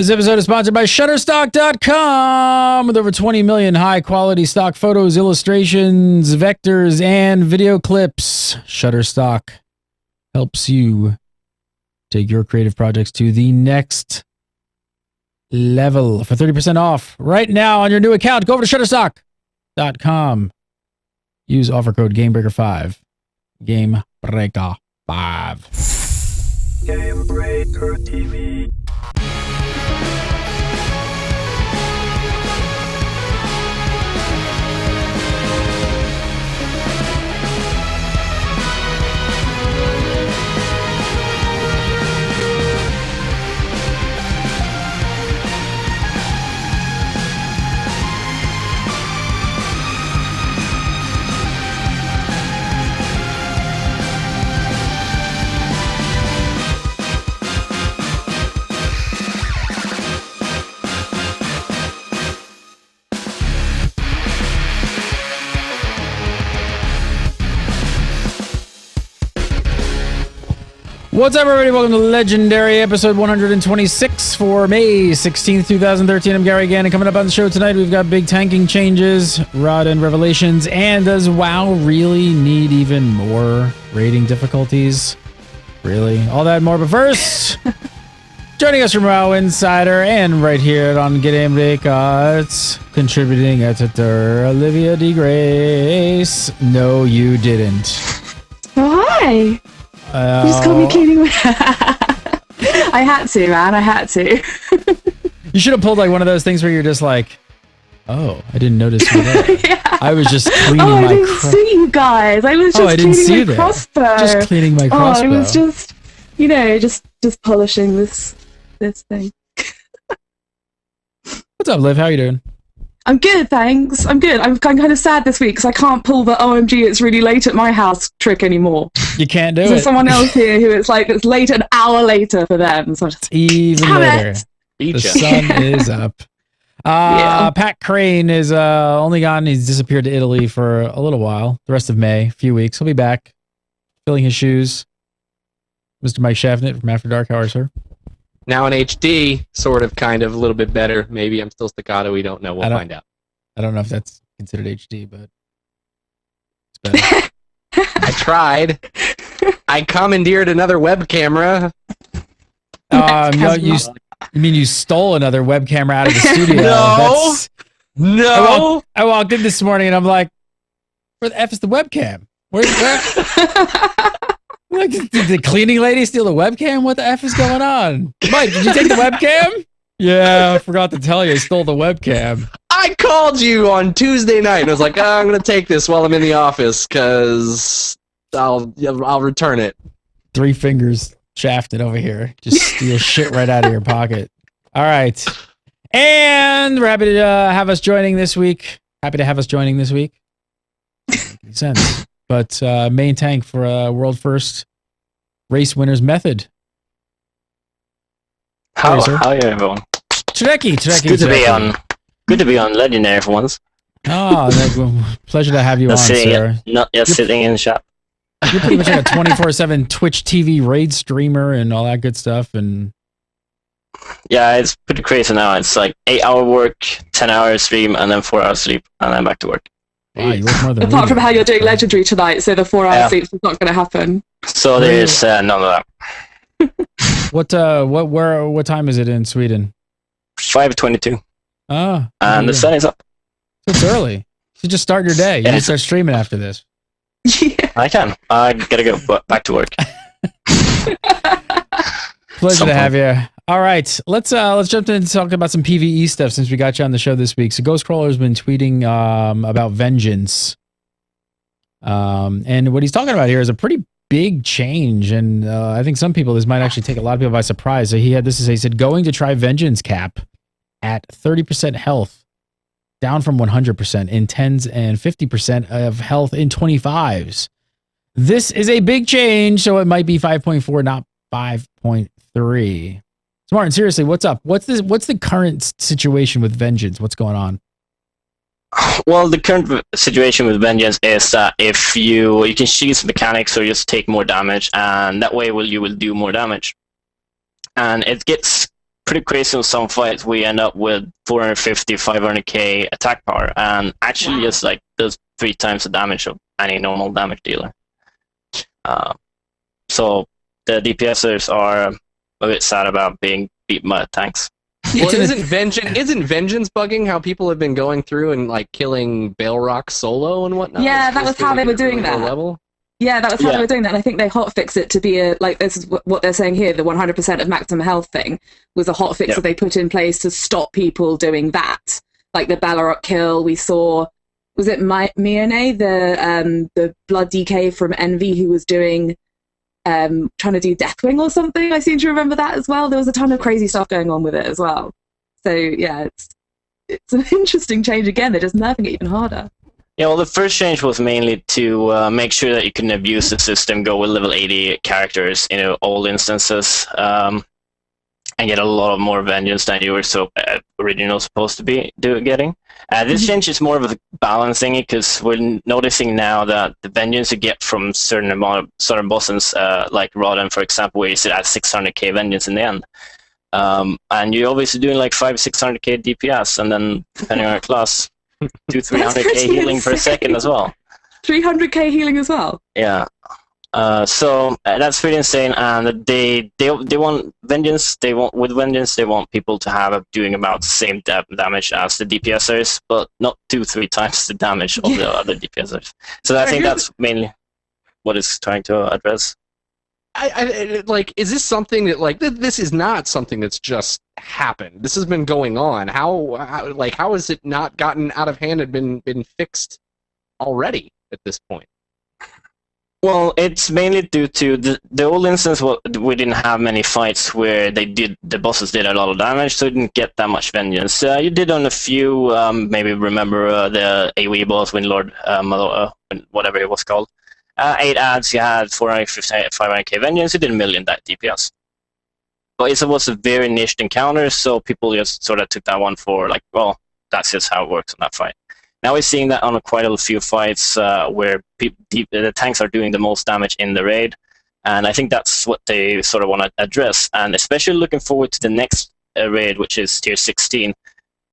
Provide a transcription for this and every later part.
This episode is sponsored by Shutterstock.com with over 20 million high-quality stock photos, illustrations, vectors, and video clips. Shutterstock helps you take your creative projects to the next level. For 30% off right now on your new account, go over to Shutterstock.com. Use offer code GameBreaker5. GameBreaker5. GameBreaker TV. What's up, everybody? Welcome to Legendary episode 126 for May 16th, 2013. I'm Gary again, and coming up on the show tonight, we've got big tanking changes, Rod and Revelations, and does WoW really need even more rating difficulties? Really? All that and more, but first, joining us from WoW Insider and right here on Game Breaker, it's contributing editor Olivia D. Grace. No, you didn't. Oh, hi. You just called me cleaning. I had to, man. I had to. You should have pulled like one of those things where you're just like, "Oh, I didn't notice you there. Yeah. I was just cleaning my. I didn't see you guys. I was just cleaning my crossbow. Just cleaning my crossbow. I was just, just polishing this thing. What's up, Liv? How you doing? I'm good, thanks. I'm good. I'm kind of sad this week because I can't pull the OMG it's really late at my house trick anymore. You can't do it. There's someone else here who it's late an hour later for them. So just, even later. The sun is up. Pat Crane is only gone. He's disappeared to Italy for a little while. The rest of May, a few weeks. He'll be back, filling his shoes. Mr. Mike Shavnit from After Dark. How are you, sir? Now in HD, sort of, kind of, a little bit better. Maybe I'm still staccato. We don't know. We'll find out. I don't know if that's considered HD, but it's better. I tried. I commandeered another web camera. You mean you stole another web camera out of the studio? No. I walked in this morning and I'm like, where the F is the webcam? Where? Like, did the cleaning lady steal the webcam? What the F is going on? Mike, did you take the webcam? Yeah, I forgot to tell you, I stole the webcam. I called you on Tuesday night and I was like, I'm going to take this while I'm in the office because I'll return it. 3 fingers shafted over here. Just steal shit right out of your pocket. All right. And we're happy to have us joining this week. Makes sense. But main tank for world first race winners method. How are you, everyone? Treckie. Good to be on Legendary for once. Oh, pleasure to have you on, sir. Not just sitting in the shop. You're pretty much like a 24/7 Twitch TV raid streamer and all that good stuff. And yeah, it's pretty crazy now. It's like 8-hour work, 10-hour stream, and then 4 hours sleep, and then back to work. Wow, you work more than apart from how you're doing Legendary tonight, so the 4-hour sleep is not going to happen. So there's none of that. What time is it in Sweden? 5:22. Oh, and the sun is up. So it's early. So just start your day. You can start streaming after this. Yeah. I can. I gotta go back to work. Pleasure to have you. All right, let's jump in and talk about some PvE stuff since we got you on the show this week. So Ghostcrawler's been tweeting about Vengeance, and what he's talking about here is a pretty big change, and I think some people, this might actually take a lot of people by surprise. So he had this to say. He said, "Going to try Vengeance cap at 30% health, down from 100% in 10s and 50% of health in 25s. This is a big change, so it might be 5.4, not 5.3." Martin, seriously, what's up? What's the current situation with Vengeance? What's going on? Well, the current situation with Vengeance is that if you can choose mechanics or just take more damage, and that way you will do more damage. And it gets pretty crazy on some fights. We end up with 450, 500k attack power, and actually it's like does 3 times the damage of any normal damage dealer. So the DPSers are a bit sad about being beat by tanks. Well, isn't Vengeance bugging how people have been going through and like killing Balrog solo and whatnot? Yeah, that was how they were doing that. Level? Yeah, that was how they were doing that. And I think they hotfix it to be this is what they're saying here, the 100% of maximum health thing was a hotfix that they put in place to stop people doing that. Like the Balrog kill, we saw, was it Mione, the blood DK from Envy, who was doing, trying to do Deathwing or something? I seem to remember that as well. There was a ton of crazy stuff going on with it as well. So yeah, it's an interesting change again. They're just nerfing it even harder. Yeah, well, the first change was mainly to make sure that you can abuse the system, go with level 80 characters in all instances, and get a lot of more vengeance than you were originally supposed to be getting. This change is more of a balancing it, because we're noticing now that the vengeance you get from certain bosses, like Rodden, for example, where you sit at 600k vengeance in the end. And you're obviously doing like 500-600k DPS, and then depending on your class, 200-300k healing per second as well. 300k healing as well? Yeah. So that's pretty insane, and they want vengeance. With vengeance they want people to have doing about the same damage as the DPSers, but not 2-3 times the damage of the other DPSers. So I think that's mainly what it's trying to address. I like, is this something that, like, this is not something that's just happened? This has been going on. How has it not gotten out of hand and been fixed already at this point? Well, it's mainly due to the old instance. We didn't have many fights where the bosses did a lot of damage, so you didn't get that much vengeance. You did on a few, maybe remember the AoE boss, Windlord, whatever it was called. 8 ads, you had 500k vengeance, you did 1 million DPS. But it was a very niched encounter, so people just sort of took that one for, like, well, that's just how it works on that fight. Now we're seeing that on quite a few fights where the tanks are doing the most damage in the raid, and I think that's what they sort of want to address, and especially looking forward to the next raid, which is tier 16,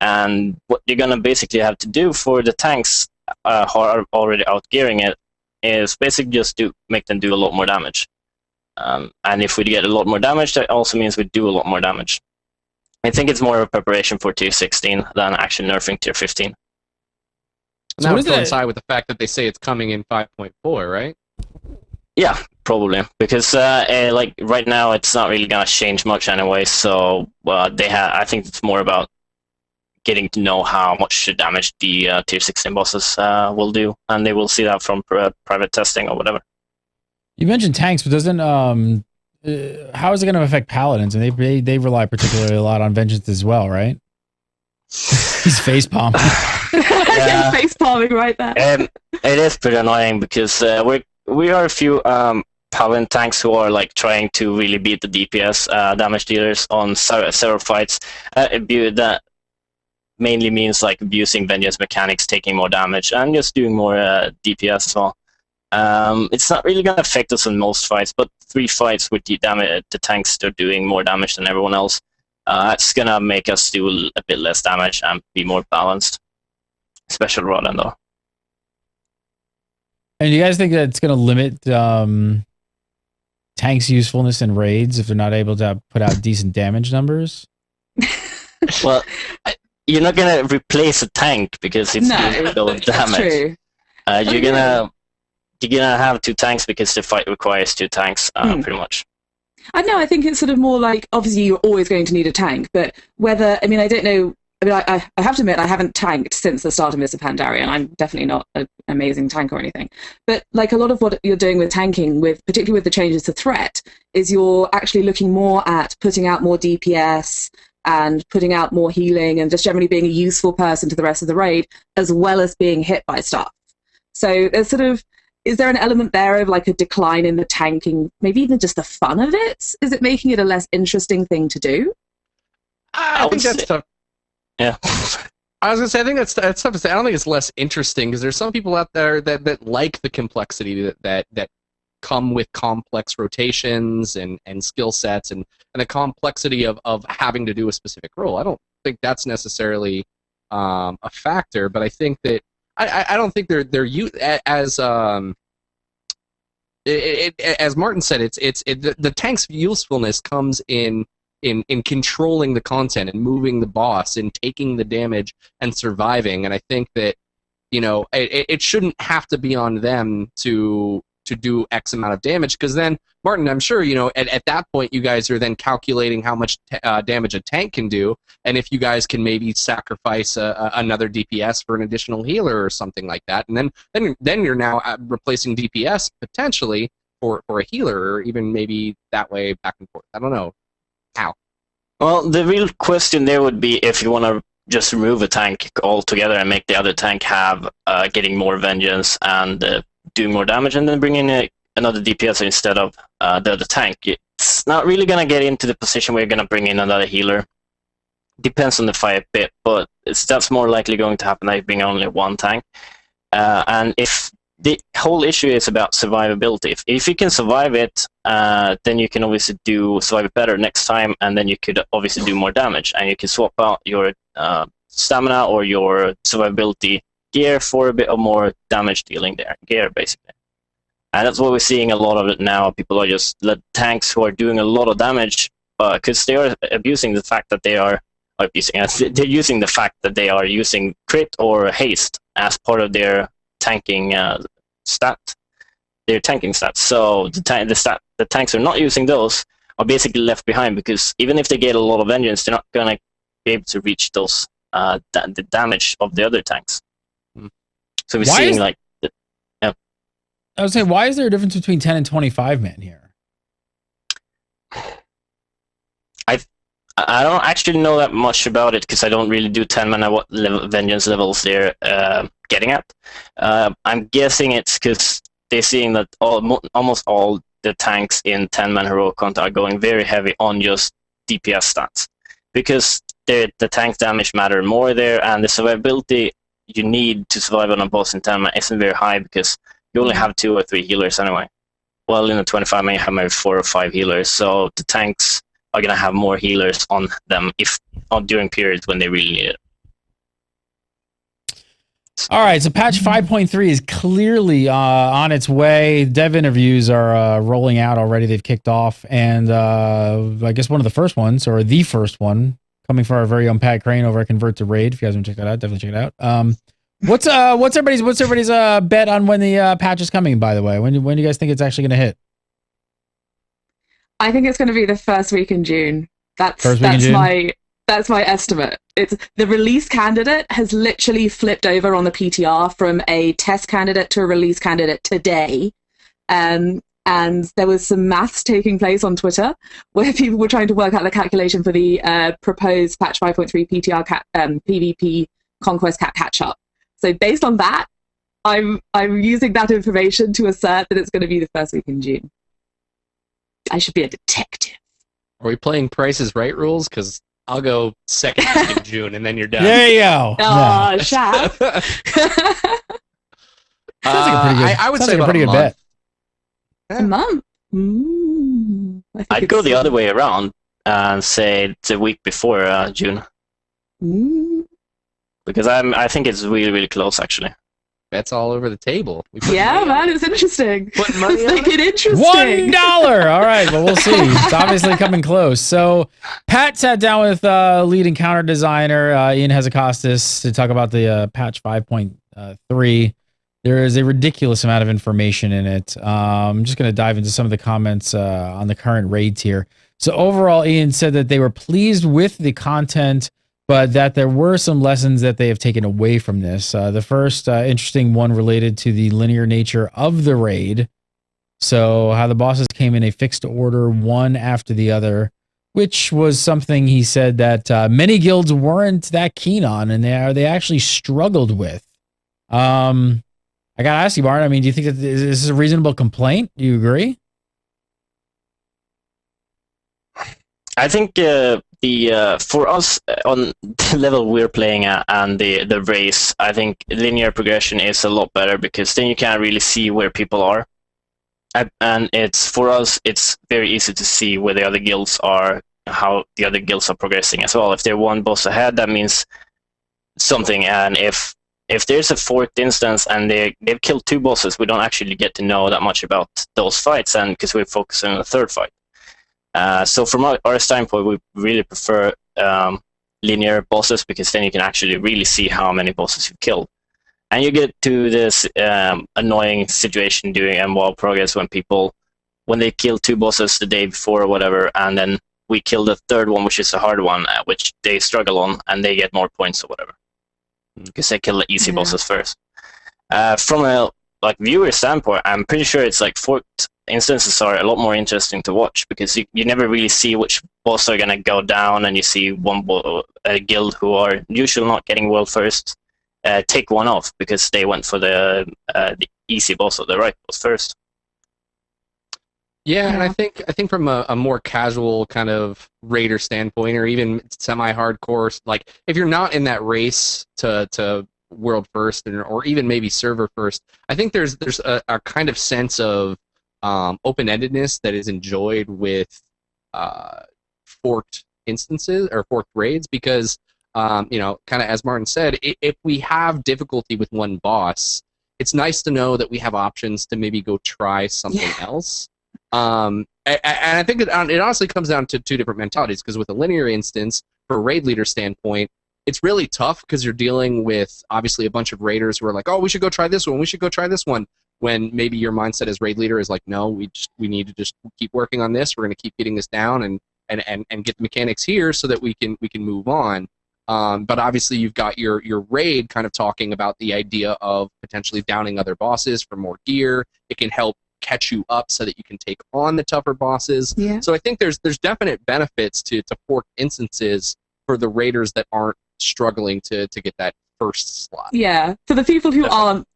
and what you're going to basically have to do for the tanks who are already outgearing it is basically just to make them do a lot more damage. And if we get a lot more damage, that also means we do a lot more damage. I think it's more of a preparation for tier 16 than actually nerfing tier 15. So that would coincide with the fact that they say it's coming in 5.4, right? Yeah, probably, because like right now it's not really gonna change much anyway. So I think it's more about getting to know how much damage the tier 16 bosses will do, and they will see that from private testing or whatever. You mentioned tanks, but doesn't how is it going to affect paladins? And they rely particularly a lot on vengeance as well, right? He's face palming. Yeah. Face palming right there. It is pretty annoying because we are a few paladin tanks who are like trying to really beat the DPS damage dealers on several fights. That mainly means like abusing vengeance mechanics, taking more damage, and just doing more DPS as well. It's not really going to affect us in most fights, but 3 fights with the tanks are doing more damage than everyone else. It's going to make us do a bit less damage and be more balanced. Special Rodden though. And you guys think that it's going to limit tanks' usefulness in raids if they're not able to put out decent damage numbers? Well, you're not going to replace a tank because it's doing no damage. True. You're gonna have 2 tanks because the fight requires 2 tanks, pretty much. I know. I think it's sort of more like, obviously you're always going to need a tank, but whether, I mean, I don't know. I mean, I have to admit, I haven't tanked since the start of Mists of Pandaria, and I'm definitely not an amazing tank or anything. But like a lot of what you're doing with tanking, particularly with the changes to threat, is you're actually looking more at putting out more DPS and putting out more healing and just generally being a useful person to the rest of the raid, as well as being hit by stuff. So there's sort of, is there an element there of like a decline in the tanking, maybe even just the fun of it? Is it making it a less interesting thing to do? I think that's tough. Yeah. I was gonna say, I think that's tough to say. I don't think it's less interesting because there's some people out there that like the complexity that come with complex rotations and skill sets and the complexity of having to do a specific role. I don't think that's necessarily a factor, but I think that I don't think they're as Martin said, the tank's usefulness comes in controlling the content and moving the boss and taking the damage and surviving. And I think that it shouldn't have to be on them to do X amount of damage, because then, Martin, I'm sure at that point you guys are then calculating how much damage a tank can do, and if you guys can maybe sacrifice another DPS for an additional healer or something like that, and then you're now replacing DPS potentially for a healer, or even maybe that way back and forth. I don't know how. Well, the real question there would be if you want to just remove a tank altogether and make the other tank have getting more vengeance and doing more damage, and then bring in another DPS instead of the other tank. It's not really going to get into the position where you're going to bring in another healer. Depends on the fight a bit, but that's more likely going to happen if you bring only one tank. And if the whole issue is about survivability, if you can survive it, then you can obviously survive it better next time, and then you could obviously do more damage, and you can swap out your stamina or your survivability gear for a bit of more damage dealing gear, basically. And that's what we're seeing a lot of it now. People are just tanks who are doing a lot of damage because they are abusing the fact that they are they're using the fact that they are using crit or haste as part of their tanking their tanking stats. So the tanks are not using those are basically left behind, because even if they get a lot of vengeance, they're not going to be able to reach those the damage of the other tanks. So we're seeing I would say, why is there a difference between 10 and 25 men here? I don't actually know that much about it, because I don't really do 10 mana what vengeance levels they're getting at. I'm guessing it's because they're seeing that almost all the tanks in 10-man heroic content are going very heavy on just DPS stats, because the tank damage matter more there, and the survivability you need to survive on a boss in 10 man isn't very high, because you only have 2 or 3 healers anyway. Well, in a 25 man you have maybe 4 or 5 healers, so the tanks are going to have more healers on them during periods when they really need it. All right, so patch 5.3 is clearly on its way. Dev interviews are rolling out already. They've kicked off, and I guess one of the first ones, or the first one, coming from our very own Pat Crane over at Convert to Raid. If you guys want to check that out, definitely check it out. What's everybody's bet on when the patch is coming? By the way, when do you guys think it's actually going to hit? I think it's going to be the first week in June. That's my estimate. It's the release candidate has literally flipped over on the PTR from a test candidate to a release candidate today. And there was some maths taking place on Twitter where people were trying to work out the calculation for the proposed patch 5.3 PTR PvP Conquest Cap catch-up. So based on that, I'm using that information to assert that it's going to be the first week in June. I should be a detective. Are we playing Price is Right rules? Because I'll go second week in June, and then you're done. There you go. Oh, Shav. I would say a pretty good bet. A month? I'd go the other way around and say the week before June. Because I think it's really, really close, actually. Bets all over the table. Yeah, man, it's interesting. Put money Let's on make it interesting. $1. All right, well, we'll see. It's obviously coming close. So Pat sat down with lead encounter designer Ian Hezekostas to talk about the patch 5.3. There is a ridiculous amount of information in it. I'm just going to dive into some of the comments on the current raids here. So overall, Ian said that they were pleased with the content, but that there were some lessons that they have taken away from this. The first interesting one related to the linear nature of the raid. So how the bosses came in a fixed order, one after the other, which was something he said that many guilds weren't that keen on, and they actually struggled with. I got to ask you, Martin, I mean, do you think that is this a reasonable complaint? Do you agree? I think for us on the level we're playing at and the race, I think linear progression is a lot better, because then you can't really see where people are. And it's for us, it's very easy to see where the other guilds are, how the other guilds are progressing as well. If they're one boss ahead, that means something. And if there's a fourth instance and they've killed 2 bosses, we don't actually get to know that much about those fights, and because we're focusing on the third fight. So from our standpoint, we really prefer linear bosses, because then you can actually really see how many bosses you've killed. And you get to this annoying situation during MWoW progress when they kill 2 bosses the day before or whatever, and then we kill the third one, which is a hard one, which they struggle on, and they get more points or whatever, because they kill the easy bosses first. From a viewer standpoint, I'm pretty sure it's forked instances are a lot more interesting to watch, because you never really see which boss are going to go down, and you see a guild who are usually not getting world first take one off because they went for the easy boss or the right boss first. Yeah, and I think from a more casual kind of raider standpoint, or even semi-hardcore, if you're not in that race to world first, or even maybe server first, I think there's a kind of sense of open-endedness that is enjoyed with forked instances or forked raids, because kind of as Martin said, if we have difficulty with one boss, it's nice to know that we have options to maybe go try something else. And I think it honestly comes down to 2 different mentalities, because with a linear instance, for a raid leader standpoint, it's really tough because you're dealing with obviously a bunch of raiders who are like, oh, we should go try this one, we should go try this one, when maybe your mindset as raid leader is like, no, we need to just keep working on this, we're going to keep getting this down and get the mechanics here so that we can move on. But obviously you've got your raid kind of talking about the idea of potentially downing other bosses for more gear. It can help catch you up so that you can take on the tougher bosses. Yeah. So I think there's definite benefits to forked instances for the raiders that aren't struggling to get that first slot. Yeah, for the people who aren't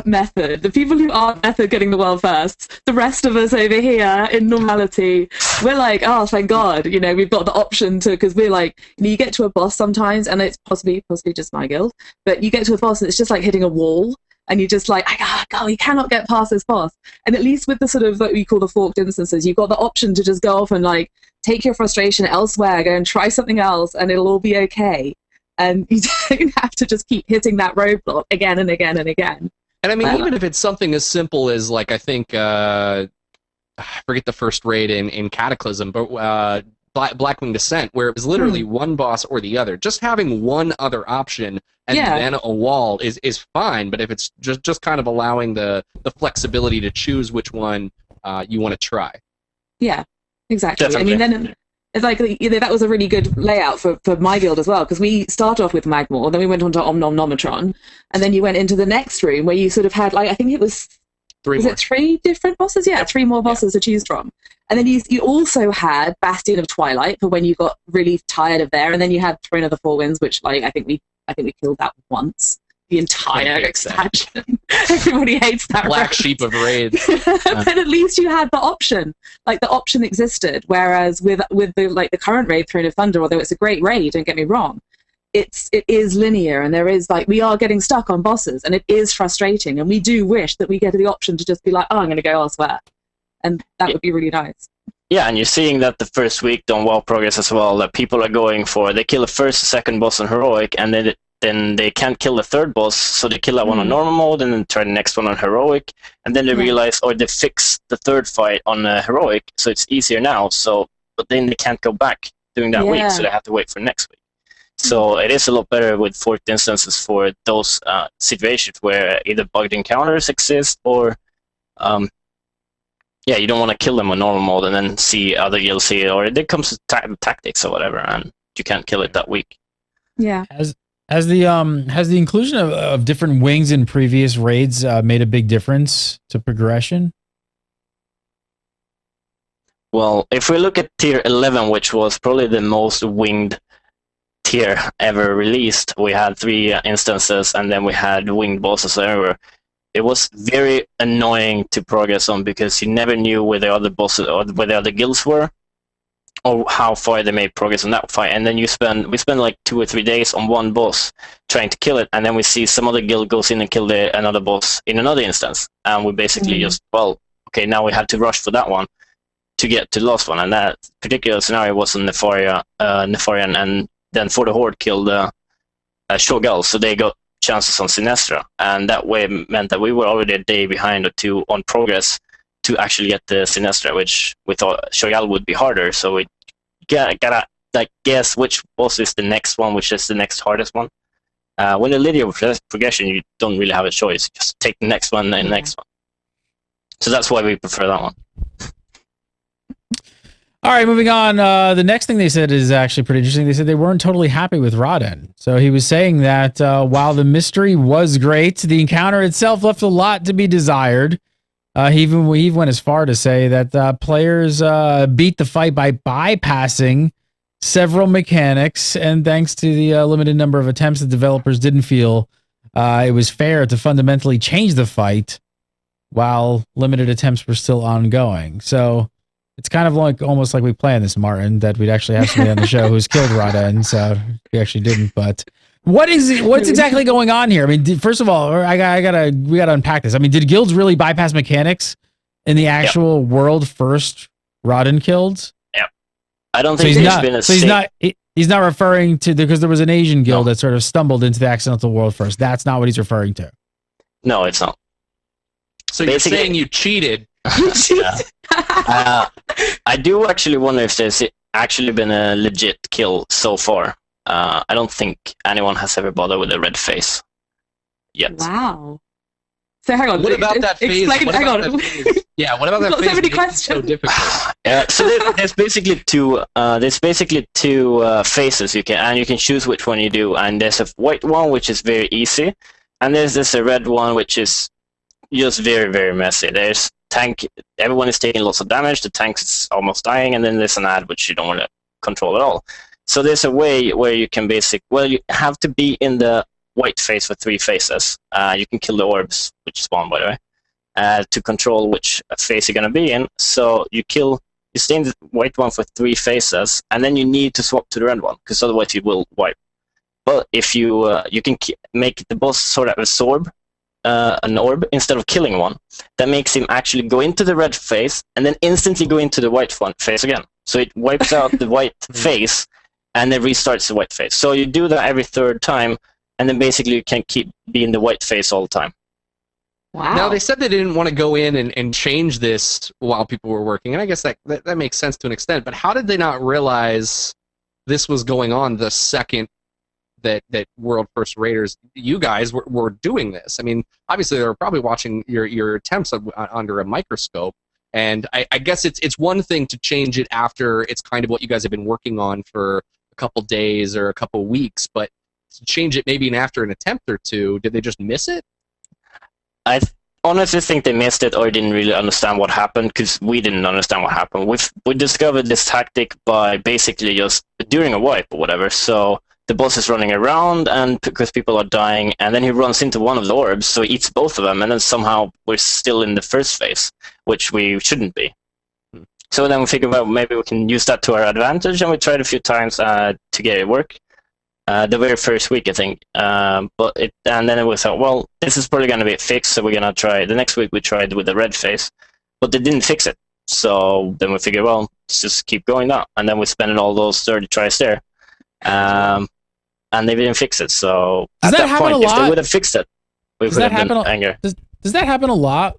method getting the world first, the rest of us over here in normality, we're like, oh, thank God, we've got the option to, because we're like, you get to a boss sometimes, and it's possibly just my guild, but you get to a boss and it's just like hitting a wall, and you're just like, God, you cannot get past this boss. And at least with the sort of what we call the forked instances, you've got the option to just go off and take your frustration elsewhere, go and try something else, and it'll all be okay. And you don't have to just keep hitting that roadblock again and again and again. And I mean, even if it's something as simple as I think I forget the first raid in Cataclysm, but Blackwing Descent, where it was literally one boss or the other. Just having one other option and then a wall is fine, but if it's just kind of allowing the flexibility to choose which one you want to try. Yeah, exactly. Definitely. I mean, then it's that was a really good layout for my guild as well, because we started off with Magmor, then we went on to Omnomnometron, and then you went into the next room where you sort of had, I think it was... it 3 different bosses? Yeah, 3 more bosses to choose from. And then you also had Bastion of Twilight for when you got really tired of there, and then you had Throne of the Four Winds, which I think we killed that once. The entire expansion. Everybody hates that black sheep of raids. But at least you had the option. The option existed. Whereas with the current raid, Throne of Thunder, although it's a great raid, don't get me wrong, it is linear, and there is we are getting stuck on bosses, and it is frustrating, and we do wish that we get the option to just be like, oh, I'm going to go elsewhere, and that would be really nice. Yeah, and you're seeing that the first week on WoW Progress as well, that people are going for, they kill the first, second boss on Heroic, and then they can't kill the third boss, so they kill that one on normal mode, and then try the next one on Heroic, and then they realize, or they fix the third fight on Heroic, so it's easier now, but then they can't go back during that week, so they have to wait for next week. So it is a lot better with forked instances for those situations where either bugged encounters exist, or you don't want to kill them on normal mode and then see other DLC, or it comes to tactics or whatever, and you can't kill it that week. Yeah. Has the inclusion of different wings in previous raids made a big difference to progression? Well, if we look at tier 11, which was probably the most winged tier ever released, we had 3 instances, and then we had winged bosses everywhere. It was very annoying to progress on, because you never knew where the other bosses or where the other guilds were, or how far they made progress on that fight. And then we spend 2 or 3 days on one boss trying to kill it, and then we see some other guild goes in and kill another boss in another instance, and we basically just, well, okay, now we have to rush for that one to get to the last one. And that particular scenario was in Nefarian, and then for the Horde killed Shogal, so they got chances on Sinestra, and that way meant that we were already a day behind or two on progress to actually get the Sinestra, which we thought Shogal would be harder, so we gotta like guess which boss is the next one, which is the next hardest one. When the linear progression, you don't really have a choice. Just take the next one and the next one. So that's why we prefer that one. All right, moving on. The next thing they said is actually pretty interesting. They said they weren't totally happy with Raden. So he was saying that while the mystery was great, the encounter itself left a lot to be desired. He even went as far to say that players beat the fight by bypassing several mechanics, and thanks to the limited number of attempts, the developers didn't feel it was fair to fundamentally change the fight while limited attempts were still ongoing. So it's kind of like almost like we planned this, Martin, that we'd actually have somebody on the show who's killed Raden. So we actually didn't. But what's exactly going on here? I mean, first of all, we gotta unpack this. I mean, did guilds really bypass mechanics in the actual world first Raden killed? I don't think there's been a he's not referring to because there was an Asian guild that sort of stumbled into the accidental world first. That's not what he's referring to. No, it's not. So you're saying you cheated? I do actually wonder if there's actually been a legit kill so far. I don't think anyone has ever bothered with a red face yet. Wow. So hang on. What about that phase? Hang on. Yeah, what about that phase? So many questions. So difficult. So there's basically two. Phases you can choose which one you do, and there's a white one which is very easy, and there's this a red one which is just very, very messy. There's tank. Everyone is taking lots of damage. The tank is almost dying, and then there's an ad which you don't want to control at all. So there's a way where you can you have to be in the white phase for 3 phases. You can kill the orbs, which spawn by the way, to control which phase you're gonna be in. So you stay in the white one for 3 phases, and then you need to swap to the red one, because otherwise you will wipe. But if you can make the boss sort of absorb an orb instead of killing one, that makes him actually go into the red phase and then instantly go into the white phase again. So it wipes out the white phase and then restarts the white phase. So you do that every 3rd time, and then basically you can be in the white phase all the time. Wow. Now, they said they didn't want to go in and change this while people were working, and I guess that makes sense to an extent, but how did they not realize this was going on the second that World First Raiders, you guys, were doing this? I mean, obviously they were probably watching your attempts under a microscope, and I guess it's one thing to change it after it's kind of what you guys have been working on for a couple days or a couple weeks, but to change it maybe after an attempt or two, did they just miss it? I honestly think they missed it or didn't really understand what happened, because we didn't understand what happened. We discovered this tactic by basically just during a wipe or whatever. So the boss is running around, and because people are dying, and then he runs into one of the orbs, so he eats both of them, and then somehow we're still in the first phase, which we shouldn't be. So then we figured, well, maybe we can use that to our advantage, and we tried a few times to get it work. The very first week, I think. And then it was, well, this is probably going to be fixed, so we're going to try. The next week we tried with the red phase, but they didn't fix it. So then we figured, well, let's just keep going down. And then we spent all those 30 tries there. And they didn't fix it. So does at that that happen point, a lot? if they would have fixed it, we would have been angry. Does that happen a lot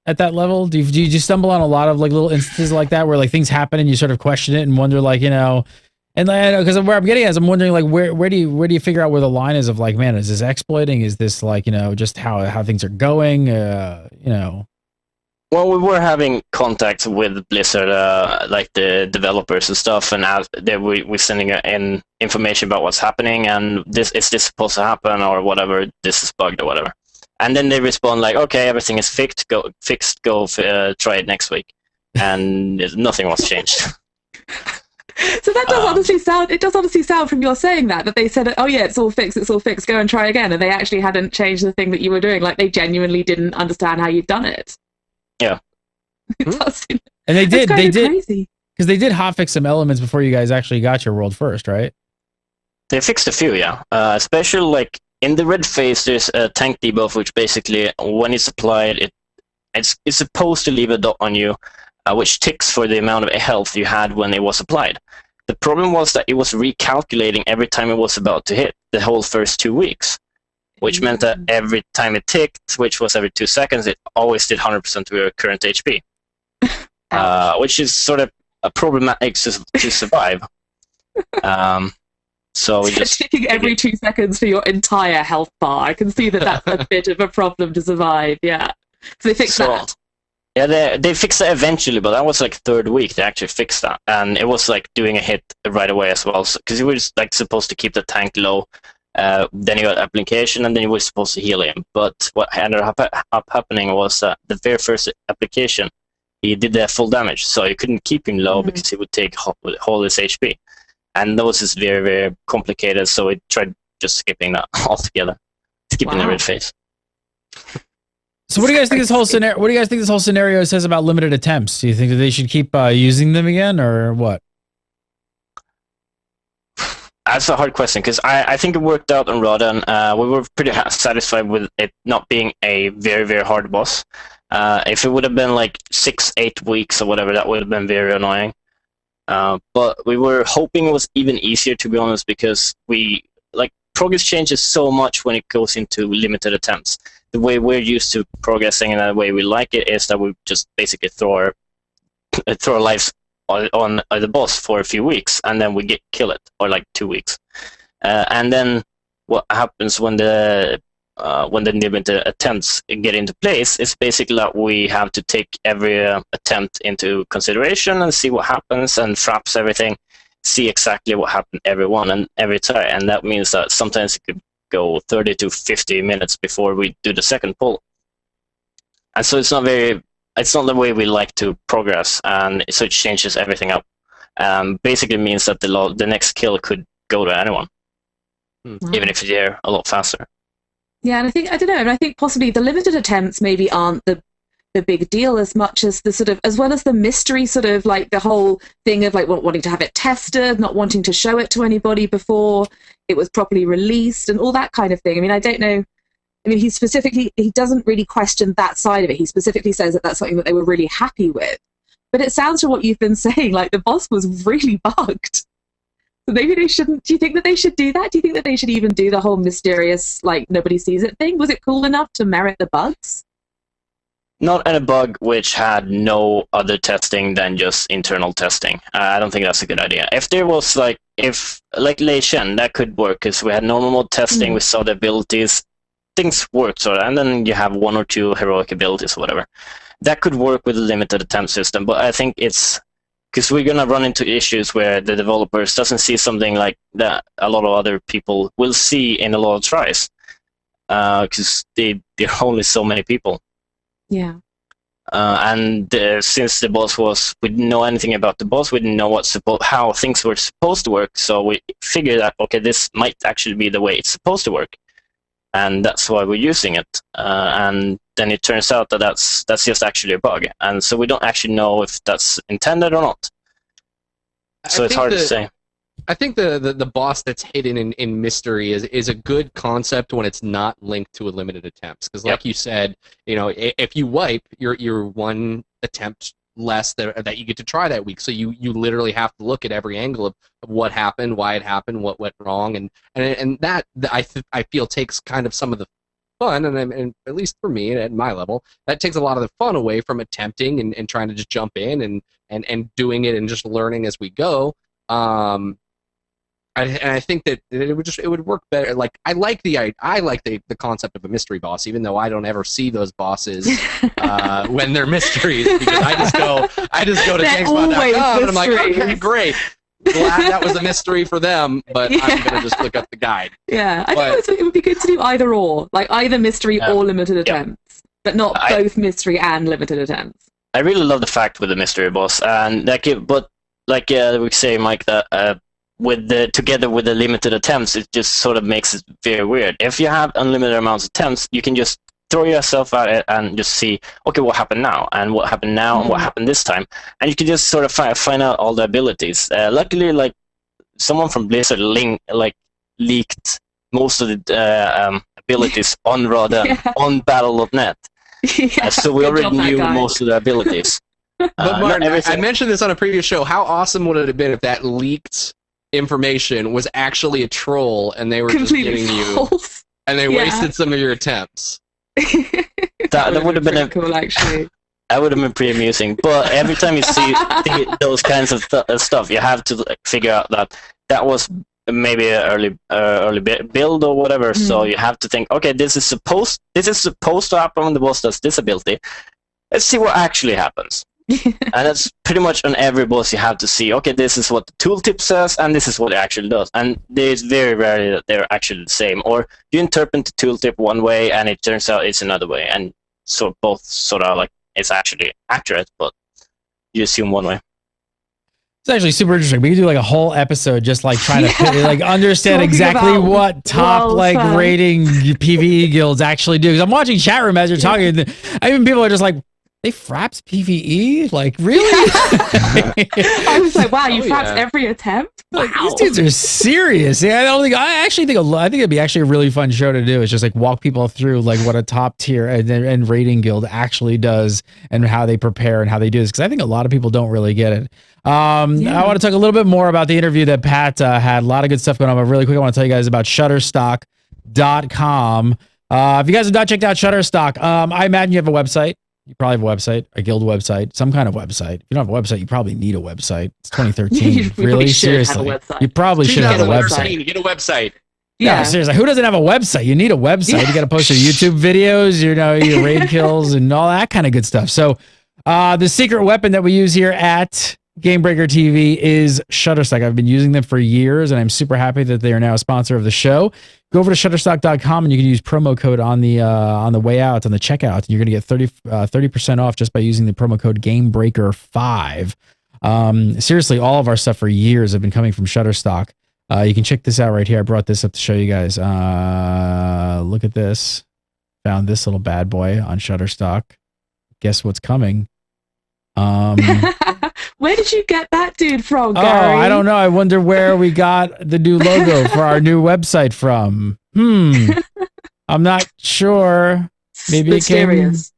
at that level? Do you just stumble on a lot of like little instances like that where like things happen and you sort of question it and wonder like, you know, and because where I'm getting at is I'm wondering like where do you figure out where the line is of like, man, is this exploiting? Is this like, you know, just how things are going? You know. Well, we were having contact with Blizzard, like the developers and stuff, and we're sending in information about what's happening, and is this supposed to happen or whatever? This is bugged or whatever. And then they respond like, okay, everything is fixed. Go try it next week, and nothing was changed. So that does honestly sound. It does honestly sound from your saying that they said, "Oh yeah, it's all fixed. Go and try again," and they actually hadn't changed the thing that you were doing. Like they genuinely didn't understand how you'd done it. Yeah. It does seem, and they did crazy. Because they did hotfix some elements before you guys actually got your world first, right? They fixed a few, yeah. Especially like in the red phase, there's a tank debuff, which basically when it's applied, it's supposed to leave a dot on you, which ticks for the amount of health you had when it was applied. The problem was that it was recalculating every time it was about to hit the whole first 2 weeks, which meant that every time it ticked, which was every 2 seconds, it always did 100% of your current HP, which is sort of a problematic to survive. So we just ticking every 2 seconds for your entire health bar. I can see that that's a bit of a problem to survive. Yeah, so they fixed that. Yeah, they fixed that eventually, but that was like 3rd week they actually fixed that, and it was like doing a hit right away as well, because you were just like supposed to keep the tank low. Then you got application, and then you were supposed to heal him. But what ended up happening was that the very first application, he did the full damage, so you couldn't keep him low because he would take all his HP. And that was just very, very complicated, so we tried just skipping that altogether. Skipping the red phase. So what do you guys think this whole scenario? What do you guys think this whole scenario says about limited attempts? Do you think that they should keep using them again, or what? That's a hard question, because I think it worked out on Rodan. We were pretty satisfied with it not being a very, very hard boss. If it would have been like 6-8 weeks or whatever, that would have been very annoying. But we were hoping it was even easier, to be honest, because progress changes so much when it goes into limited attempts. The way we're used to progressing and the way we like it is that we just basically throw our lives on the boss for a few weeks, and then we kill it, or like 2 weeks. And then what happens when the limited attempts get into place is basically that we have to take every attempt into consideration and see what happens, and fraps everything, see exactly what happened every one and every time. And that means that sometimes it could go 30 to 50 minutes before we do the second pull. And so it's not the way we like to progress, and so it changes everything up. Basically means that the next kill could go to anyone, even if they're a lot faster. Yeah, and I don't know, and I think possibly the limited attempts maybe aren't the big deal as much as the sort of, as well as the mystery, sort of like the whole thing of like wanting to have it tested, not wanting to show it to anybody before it was properly released, and all that kind of thing. I mean, I don't know. I mean, he doesn't really question that side of it. He specifically says that that's something that they were really happy with. But it sounds from what you've been saying like the boss was really bugged. So maybe they shouldn't. Do you think that they should do that? Do you think that they should even do the whole mysterious, like, nobody sees it thing? Was it cool enough to merit the bugs? Not a bug which had no other testing than just internal testing. I don't think that's a good idea. If there was like Lei Shen, that could work, because we had normal mode testing, we saw the abilities, things worked sort of, and then you have 1 or 2 heroic abilities or whatever. That could work with a limited attempt system, but I think it's because we're gonna run into issues where the developers doesn't see something like that a lot of other people will see in a lot of tries, because there are only so many people. Yeah. And since the boss we didn't know anything about the boss, we didn't know how things were supposed to work, so we figured that, okay, this might actually be the way it's supposed to work, and that's why we're using it. And then it turns out that that's just actually a bug, and so we don't actually know if that's intended or not. So it's hard to say. I think the boss that's hidden in mystery is a good concept when it's not linked to a limited attempts. Because like you said, you know, if you wipe, you're 1 attempt less that you get to try that week. So you literally have to look at every angle of what happened, why it happened, what went wrong, and that I feel takes kind of some of the fun, and at least for me at my level, that takes a lot of the fun away from attempting and trying to just jump in and doing it and just learning as we go. I think that it would work better. Like I like the concept of a mystery boss, even though I don't ever see those bosses when they're mysteries, because I just go to GameSpot.com and I'm like, okay, great, glad that was a mystery for them, but I'm gonna just look up the guide. Yeah, I think it would be good to do either or, like either mystery or limited attempts, but not both mystery and limited attempts. I really love the fact with the mystery boss, and we say, Mike, that. Together with the limited attempts, it just sort of makes it very weird. If you have unlimited amounts of attempts, you can just throw yourself at it and just see, okay, what happened now, and what happened now, and what happened this time, and you can just sort of find out all the abilities. Luckily, like someone from Blizzard leaked most of the abilities on Rodan on Battle.net, Yeah, so we good already job, that knew guy. most of the abilities. But Not Martin, I everything. mentioned this on a previous show. How awesome would it have been if that leaked information was actually a troll and they were Completely just getting you, false. and they Yeah. wasted some of your attempts? That would have been pretty cool, actually. that would have been pretty amusing. But every time you see those kinds of stuff, you have to like, figure out that was maybe an early build or whatever. So you have to think, okay, this is supposed to happen when the boss does this ability. Let's see what actually happens. And that's pretty much on every boss. You have to see, okay, this is what the tooltip says, and this is what it actually does. And it's very rarely that they're actually the same. Or you interpret the tooltip one way, and it turns out it's another way. And so both sort of like it's actually accurate, but you assume one way. It's actually super interesting. We could do like a whole episode just like trying to like understand Talking exactly about what top WoW like stuff. rating PvE guilds actually do. Because I'm watching chat room as you're talking. And even people are just like, they fraps PvE? Like, really? I was like, wow, you Oh, fraps yeah. every attempt? Like, Wow. these dudes are serious. Yeah, I think it'd be actually a really fun show to do. It's just like walk people through like what a top tier and rating guild actually does and how they prepare and how they do this. Because I think a lot of people don't really get it. I want to talk a little bit more about the interview that Pat had. A lot of good stuff going on. But really quick, I want to tell you guys about Shutterstock.com. If you guys have not checked out Shutterstock, I imagine you have a website. You probably have a website, a guild website, some kind of website. If you don't have a website, you probably need a website. It's 2013. You really? really should have a Seriously. website. You probably should have a website. Get a website. Yeah, Yeah. seriously. Who doesn't have a website? You need a website. You got to post your YouTube videos, your raid kills, and all that kind of good stuff. So, the secret weapon that we use here at Gamebreaker TV is Shutterstock. I've been using them for years, and I'm super happy that they are now a sponsor of the show. Go over to Shutterstock.com, and you can use promo code on the way out, on the checkout, and you're going to get 30% off just by using the promo code Gamebreaker5. Seriously, all of our stuff for years have been coming from Shutterstock. You can check this out right here. I brought this up to show you guys. Look at this. Found this little bad boy on Shutterstock. Guess what's coming? Where did you get that dude from, Oh, Gary? I don't know. I wonder where we got the new logo for our new website from. I'm not sure. Maybe it came. Mysterious.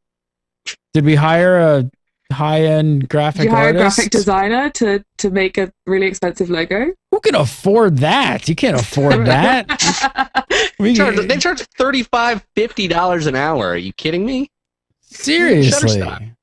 Did we hire a high-end graphic Did you hire a artist? graphic designer to make a really expensive logo? Who can afford that? You can't afford that. They charge $35, $50 an hour. Are you kidding me? Seriously. Shutterstock.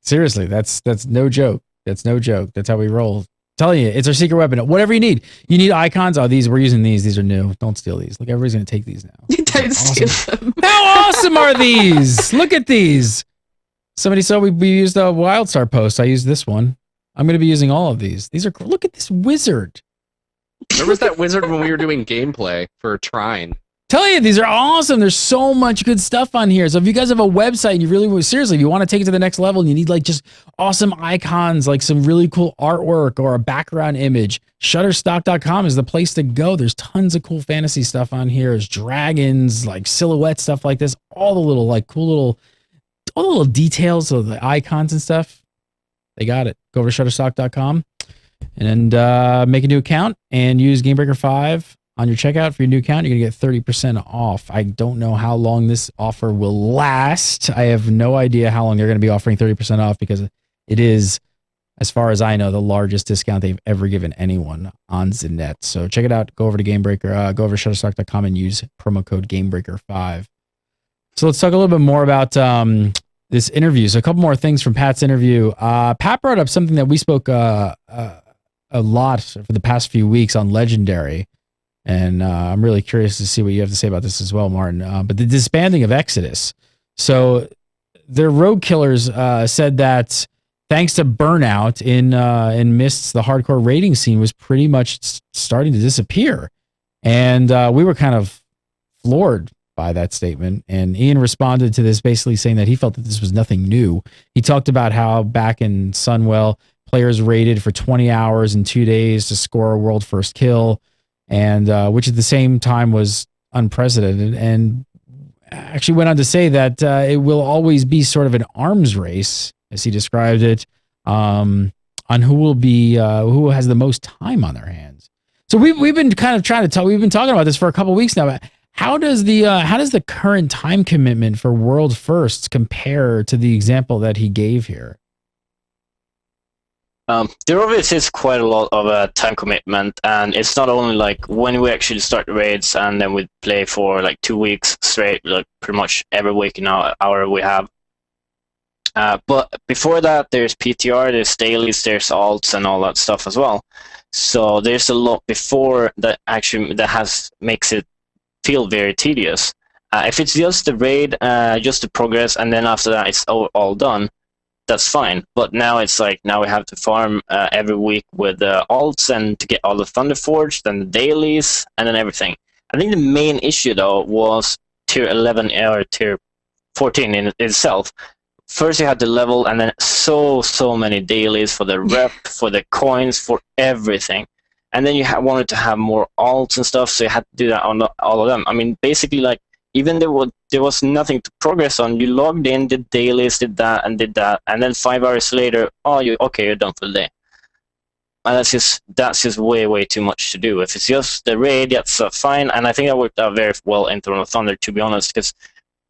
Seriously, that's no joke. That's no joke. That's how we roll. Telling you, it's our secret weapon. Whatever you need. You need icons. Oh, we're using these. These are new. Don't steal these. Look, everybody's gonna take these now. You don't Awesome. steal them. How awesome are these? Look at these. Somebody saw we used a WildStar post. I used this one. I'm gonna be using all of these. These are cool. Look at this wizard. Where was that wizard when we were doing gameplay for Trine? Tell you, these are awesome. There's so much good stuff on here. So if you guys have a website and you really, seriously, if you want to take it to the next level and you need like just awesome icons, like some really cool artwork or a background image, Shutterstock.com is the place to go. There's tons of cool fantasy stuff on here. There's dragons, like silhouette stuff like this, all the little like cool little, all the little details of the icons and stuff. They got it. Go over to Shutterstock.com and make a new account and use Gamebreaker5 on your checkout for your new account. You're going to get 30% off. I don't know how long this offer will last. I have no idea how long they're going to be offering 30% off because it is, as far as I know, the largest discount they've ever given anyone on the net. So check it out. Go over to Gamebreaker, go over to Shutterstock.com and use promo code Gamebreaker5. So let's talk a little bit more about this interview. So a couple more things from Pat's interview. Pat brought up something that we spoke a lot for the past few weeks on Legendary. And I'm really curious to see what you have to say about this as well, Martin. But the disbanding of Exodus. So their rogue killers said that thanks to burnout in Mists, the hardcore raiding scene was pretty much starting to disappear. And we were kind of floored by that statement. And Ian responded to this basically saying that he felt that this was nothing new. He talked about how back in Sunwell, players raided for 20 hours in 2 days to score a world first kill. And which at the same time was unprecedented, and actually went on to say that it will always be sort of an arms race, as he described it, on who has the most time on their hands. So we've been kind of trying to talk. We've been talking about this for a couple of weeks now. How does the current time commitment for world firsts compare to the example that he gave here? There obviously is quite a lot of time commitment, and it's not only like when we actually start the raids and then we play for like 2 weeks straight, like pretty much every waking hour we have. But before that, there's PTR, there's dailies, there's alts, and all that stuff as well. So there's a lot before that makes it feel very tedious. If it's just the raid, just the progress, and then after that it's all done, that's fine. But now it's like, now we have to farm every week with alts and to get all the Thunder Forged and the dailies and then everything. I think the main issue though was tier 11 or tier 14 in itself. First you had to level, and then so many dailies for the rep, for the coins, for everything. And then you wanted to have more alts and stuff, so you had to do that on all of them. I mean, basically, like, even there was nothing to progress on. You logged in, did dailies, did that, and then 5 hours later, you're done for the day. And that's just way too much to do. If it's just the raid, that's fine. And I think that worked out very well in Throne of Thunder, to be honest, because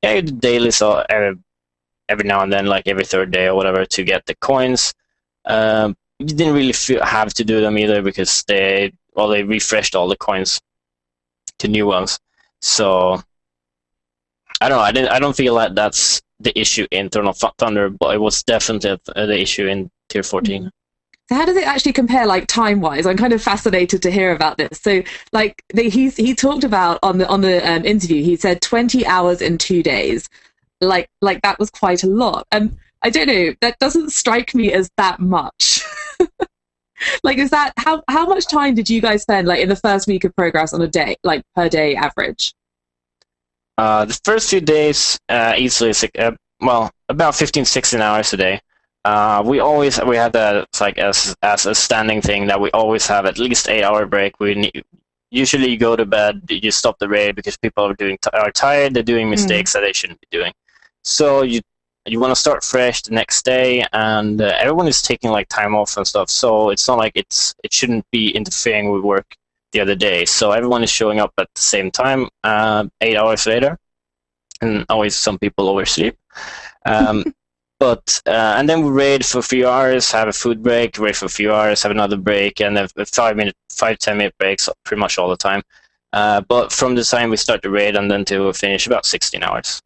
you do dailies every now and then, like every third day or whatever, to get the coins. You didn't really have to do them either, because they refreshed all the coins to new ones. So I don't know. I don't feel like that's the issue in Throne of Thunder, but it was definitely the issue in tier 14. So how does it actually compare, like, time-wise? I'm kind of fascinated to hear about this. So, like, he talked about on the interview, he said 20 hours in 2 days. Like that was quite a lot. And I don't know, that doesn't strike me as that much. Like, is that how much time did you guys spend, like, in the first week of progress on a day, like per day average? The first few days, easily, about 15-16 hours a day. We had that, it's like as a standing thing that we always have at least 8-hour break. Usually you go to bed, you stop the raid because people are tired, they're doing mistakes that they shouldn't be doing. So you want to start fresh the next day, and everyone is taking like time off and stuff. So it's not like it shouldn't be interfering with work the other day. So everyone is showing up at the same time, 8 hours later, and always some people oversleep. But and then we raid for a few hours, have a food break, raid for a few hours, have another break, and then 5-10 minute breaks pretty much all the time. But from the time we start the raid and then to finish, about 16 hours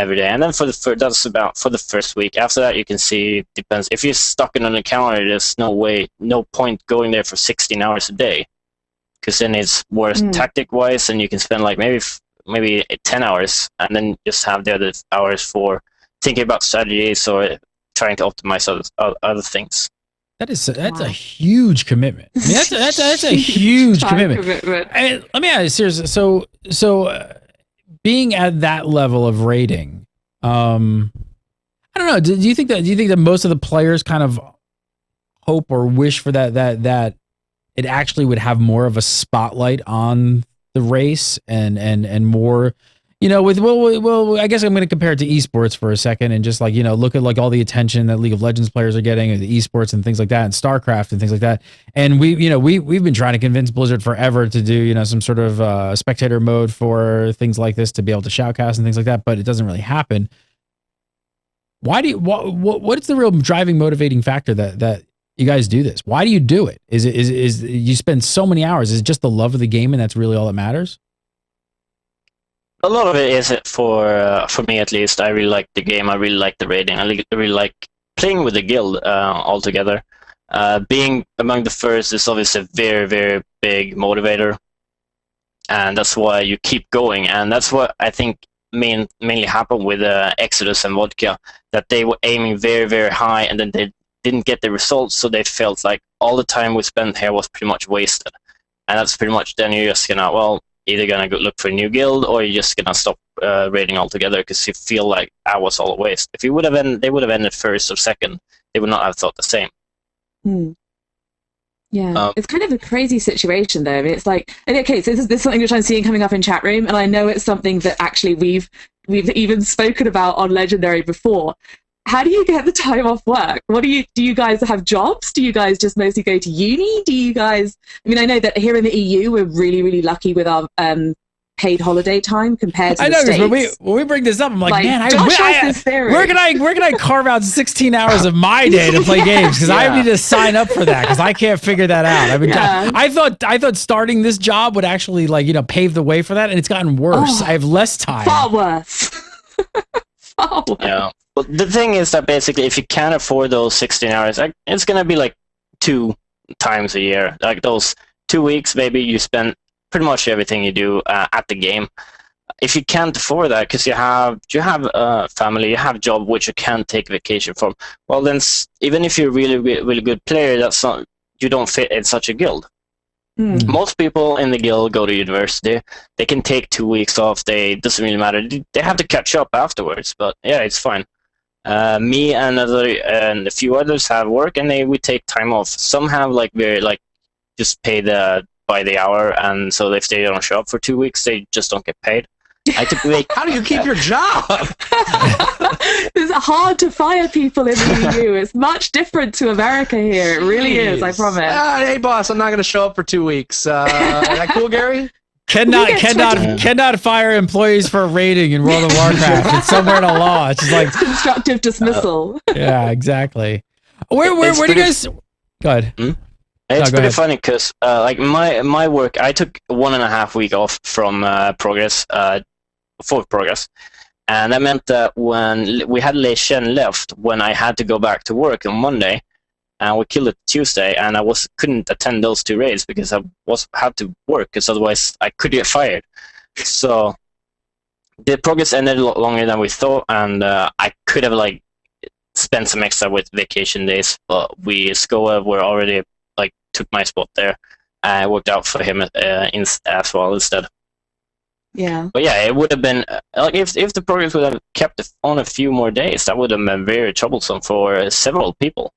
every day. And then that's about for the first week. After that, you can see, depends. If you're stuck in an encounter, there's no point going there for 16 hours a day, because then it's worse tactic wise, and you can spend like maybe 10 hours, and then just have the other hours for thinking about strategies or trying to optimize other things. That's a huge commitment. I mean, that's a huge commitment. Let me ask you seriously. So being at that level of rating, I don't know. Do you think that most of the players kind of hope or wish for that it actually would have more of a spotlight on the race and more? You know, I guess I'm going to compare it to esports for a second, and just like, you know, look at like all the attention that League of Legends players are getting, and the esports and things like that, and StarCraft and things like that. And we've been trying to convince Blizzard forever to do, you know, some sort of spectator mode for things like this, to be able to shoutcast and things like that, but it doesn't really happen. What is the real driving, motivating factor that you guys do this? Why do you do it? Is you spend so many hours? Is it just the love of the game, and that's really all that matters? A lot of it is for me at least. I really like the game. I really like the raiding. I really like playing with the guild altogether. Being among the first is obviously a very, very big motivator, and that's why you keep going. And that's what I think mainly happened with Exodus and Vodka, that they were aiming very, very high, and then they didn't get the results, so they felt like all the time we spent here was pretty much wasted. And that's pretty much, then you're just gonna, either gonna go look for a new guild, or you're just gonna stop raiding altogether, because you feel like I was all a waste. If they would have ended first or second, they would not have thought the same. Yeah, it's kind of a crazy situation, though. I mean, it's like, okay, so this is something which I'm seeing coming up in chat room, and I know it's something that actually we've even spoken about on Legendary before. How do you get the time off work? Do you guys have jobs? Do you guys just mostly go to uni? Do you guys, I mean, I know that here in the EU, we're really, really lucky with our paid holiday time compared to I the know, because States. when we bring this up, I'm like, man, Josh has this theory. where can I carve out 16 hours of my day to play games? Because I need to sign up for that because I can't figure that out. I mean, I thought starting this job would actually pave the way for that, and it's gotten worse. I have less time. Far worse. Far worse. Yeah. But the thing is that basically, if you can't afford those 16 hours, it's gonna be like 2 times a year. Like those 2 weeks, maybe you spend pretty much everything you do at the game. If you can't afford that because you have a family, you have a job which you can't take vacation from, well then even if you're a really, really good player, you don't fit in such a guild. Most people in the guild go to university. They can take 2 weeks off. Doesn't really matter. They have to catch up afterwards, but yeah, it's fine. Me and a few others have work, and we take time off. Some have just pay by the hour, and so if they don't show up for 2 weeks, they just don't get paid. How do you keep your job? It's hard to fire people in the EU. It's much different to America here. It really is, I promise. Hey, boss, I'm not going to show up for 2 weeks. Is that cool, Gary? Cannot fire employees for raiding in World of Warcraft. It's somewhere in the law. It's just like constructive dismissal. Yeah, exactly. Where do you guys? Go ahead. It's pretty funny because my work, I took 1.5 weeks off from Progress, for Progress, and that meant that when we had Lei Shen left, when I had to go back to work on Monday, and we killed it Tuesday, and I couldn't attend those 2 raids because I had to work, because otherwise I could get fired. So the Progress ended a lot longer than we thought, and I could have spent some extra with vacation days, but Skoa were already took my spot there. I worked out for him as well instead. Yeah. But yeah, it would have been if the Progress would have kept on a few more days, that would have been very troublesome for several people.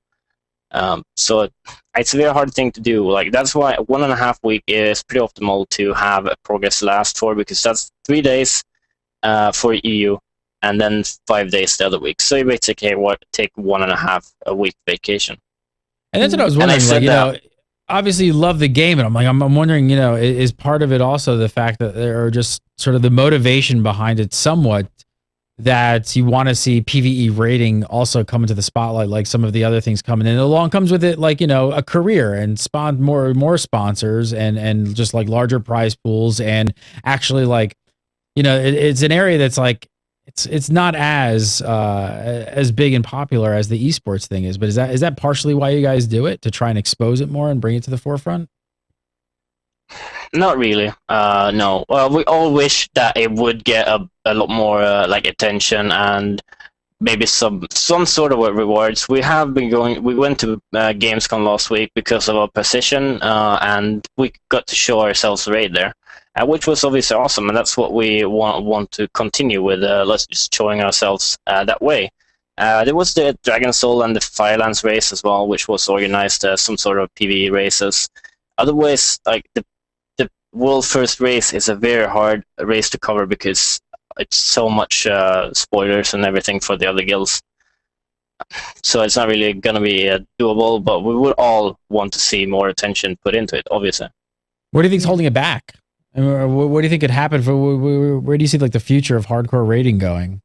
So it's a very hard thing to do. That's why 1.5 weeks is pretty optimal to have a Progress last for, because that's 3 days for EU, and then 5 days the other week. So you basically take 1.5 week vacation. And that's what I was wondering. Obviously you love the game, and I'm wondering, is part of it also the fact that there are just sort of the motivation behind it somewhat, that you want to see PvE rating also come into the spotlight, like some of the other things coming in. Along comes with it, a career and more sponsors and just larger prize pools, and actually it's an area that's it's not as big and popular as the esports thing is. But is that partially why you guys do it, to try and expose it more and bring it to the forefront? Not really. No. Well, we all wish that it would get a lot more attention and maybe some sort of rewards. We have been going. We went to Gamescom last week because of our position, and we got to show ourselves raid there, which was obviously awesome, and that's what we want to continue with. Let's just showing ourselves that way. There was the Dragon Soul and the Firelands race as well, which was organized some sort of PvE races. Otherwise, the world first race is a very hard race to cover because it's so much spoilers and everything for the other guilds. So it's not really going to be doable, but we would all want to see more attention put into it, obviously. What do you think's holding it back? What do you think could happen where do you see the future of hardcore raiding going?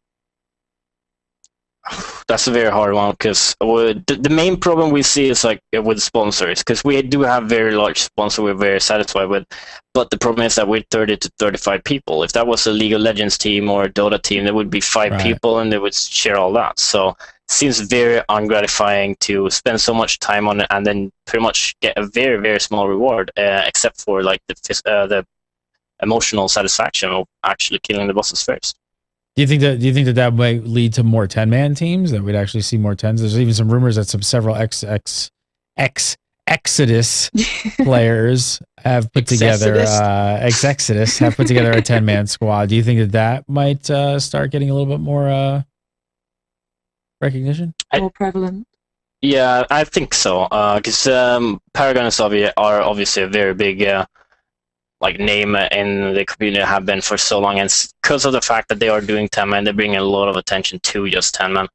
That's a very hard one, because the main problem we see is with sponsors, because we do have very large sponsor we're very satisfied with, but the problem is that we're 30 to 35 people. If that was a League of Legends team or a Dota team, there would be 5 people and they would share all that. So it seems very ungratifying to spend so much time on it and then pretty much get a very, very small reward, except for the emotional satisfaction of actually killing the bosses first. Do you think that might lead to more 10-man teams, that we'd actually see more 10s? There's even some rumors that several Exodus players have put together Exodus have put together a 10-man squad. Do you think that might start getting a little bit more recognition? More prevalent? Yeah, I think so. Because Paragon are obviously a very big name in the community, have been for so long, and because of the fact that they are doing 10-man, they bring a lot of attention to just 10-man.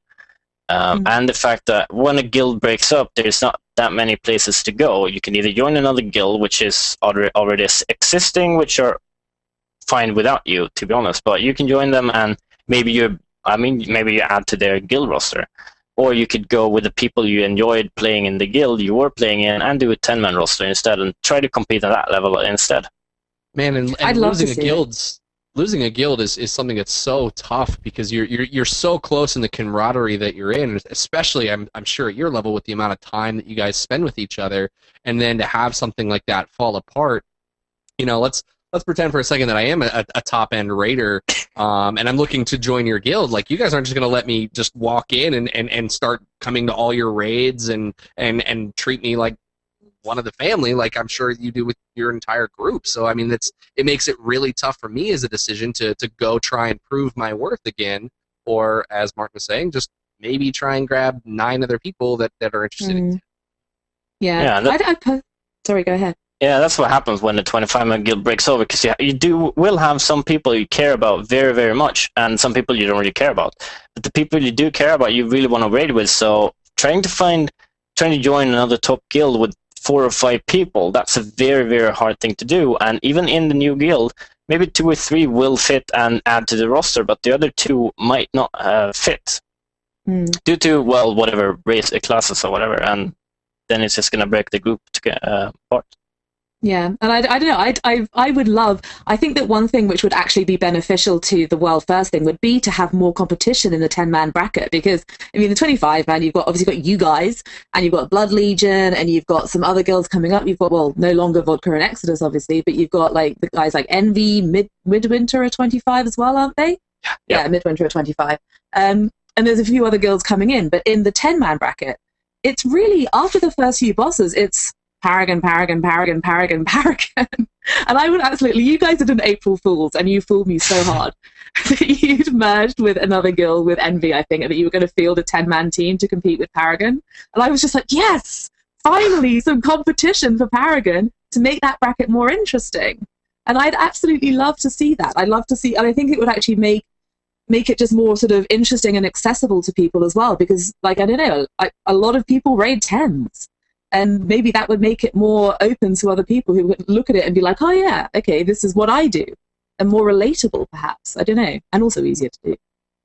And the fact that when a guild breaks up, there's not that many places to go. You can either join another guild, which is already existing, which are fine without you, to be honest. But you can join them, and maybe you add to their guild roster. Or you could go with the people you enjoyed playing in the guild you were playing in and do a 10-man roster instead and try to compete at that level instead. Man, and I'd love losing to a see guild, losing a guild is something that's so tough because you're so close in the camaraderie that you're in, especially I'm sure at your level with the amount of time that you guys spend with each other, and then to have something like that fall apart. You know, let's pretend for a second that I am a top end raider, and I'm looking to join your guild. Like, you guys aren't just gonna let me just walk in and start coming to all your raids and treat me like one of the family, like I'm sure you do with your entire group. So I mean, it makes it really tough for me as a decision to go try and prove my worth again, or as Mark was saying, just maybe try and grab 9 other people that are interested in it. Yeah. Sorry, go ahead. Yeah, that's what happens when the 25-man guild breaks over, because you will have some people you care about very, very much, and some people you don't really care about. But the people you do care about, you really want to raid with. So trying to join another top guild with 4 or 5 people, that's a very, very hard thing to do. And even in the new guild, maybe 2 or 3 will fit and add to the roster, but the other 2 might not fit due to, well, whatever race, classes or whatever, and then it's just going to break the group apart. Yeah, and I don't know, I would love, I think that one thing which would actually be beneficial to the world first thing would be to have more competition in the 10-man bracket, because, I mean, the 25-man, you've obviously got you guys, and you've got Blood Legion, and you've got some other guilds coming up. You've got, well, no longer Vodka and Exodus, obviously, but you've got, like, the guys like Envy, Midwinter are 25 as well, aren't they? Yeah, Midwinter are 25. And there's a few other guilds coming in, but in the 10-man bracket, it's really, after the first few bosses, it's Paragon. And I would absolutely, you guys did an April Fool's, and you fooled me so hard that you'd merged with another guild with Envy, I think, and that you were going to field a 10-man team to compete with Paragon. And I was just like, yes, finally some competition for Paragon to make that bracket more interesting. And I'd absolutely love to see that. I'd love to see, and I think it would actually make it just more sort of interesting and accessible to people as well, because, like, I don't know, a lot of people raid 10s. And maybe that would make it more open to other people who would look at it and be like, oh yeah, okay, this is what I do. And more relatable, perhaps. I don't know. And also easier to do.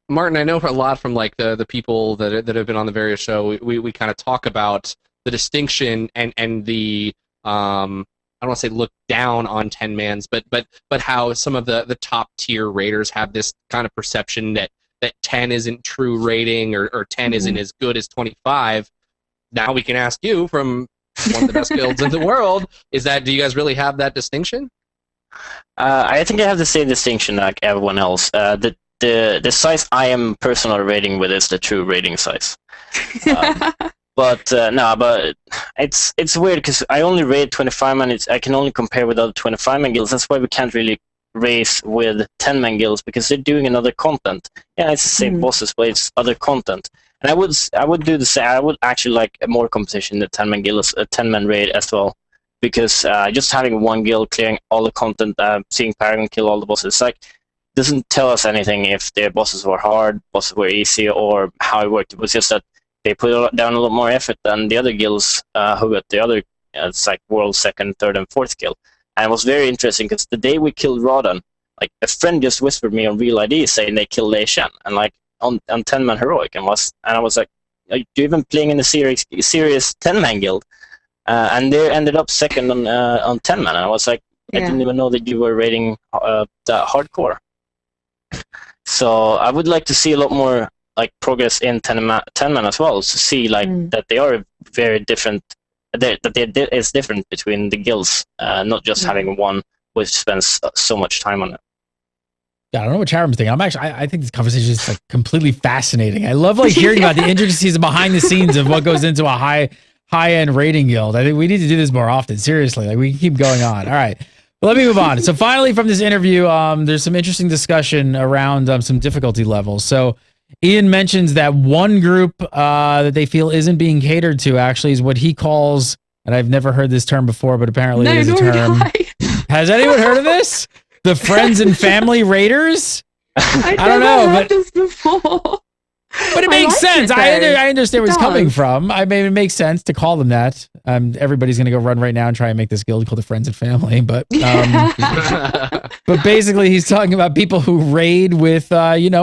Martin, I know a lot from like the people that have been on the various show, we kind of talk about the distinction and the, I don't want to say look down on 10-mans, but how some of the top tier raiders have this kind of perception that 10 isn't true rating or 10 isn't as good as 25. Now we can ask you, from one of the best guilds in the world, do you guys really have that distinction? I think I have the same distinction like everyone else. The size I am personally rating with is the true rating size. But it's weird because I only raid 25-man. I can only compare with other 25-man guilds. That's why we can't really race with 10-man guilds, because they're doing another content. Yeah, it's the same bosses, but it's other content. And I would do the same. I would actually like more competition in the 10-man guilds, a 10-man raid as well, because just having one guild clearing all the content, seeing Paragon kill all the bosses, doesn't tell us anything if their bosses were hard, bosses were easy, or how it worked. It was just that they put down a lot more effort than the other guilds who got the other, it's like world 2nd, 3rd, and 4th kill. And it was very interesting because the day we killed Rodan, like a friend just whispered me on Real ID saying they killed Lei Shen, and like on 10-man heroic, and I was like, are you even playing in a serious 10-man guild? And they ended up 2nd on 10-man, and I was like, I didn't even know that you were rating that hardcore. So I would like to see a lot more like progress in 10-man as well, to see like that they are very different. It's different between the guilds, not just having one which spends so much time on it. Yeah, I don't know what Charam's thinking. I think this conversation is like completely fascinating. I love like hearing about the intricacies behind the scenes of what goes into a high-end rating guild. I think we need to do this more often. Seriously, like we can keep going on. All right, well, let me move on. So finally, from this interview, there's some interesting discussion around some difficulty levels. So Ian mentions that one group that they feel isn't being catered to actually is what he calls, and I've never heard this term before, but apparently it is a term. Has anyone heard of this? The friends and family raiders? I don't know, heard this before. But it I makes like sense. it, though. I understand where It he's coming does. from. I mean, it makes sense to call them that. Everybody's going to go run right now and try and make this guild called the Friends and Family. But but basically, he's talking about people who raid with,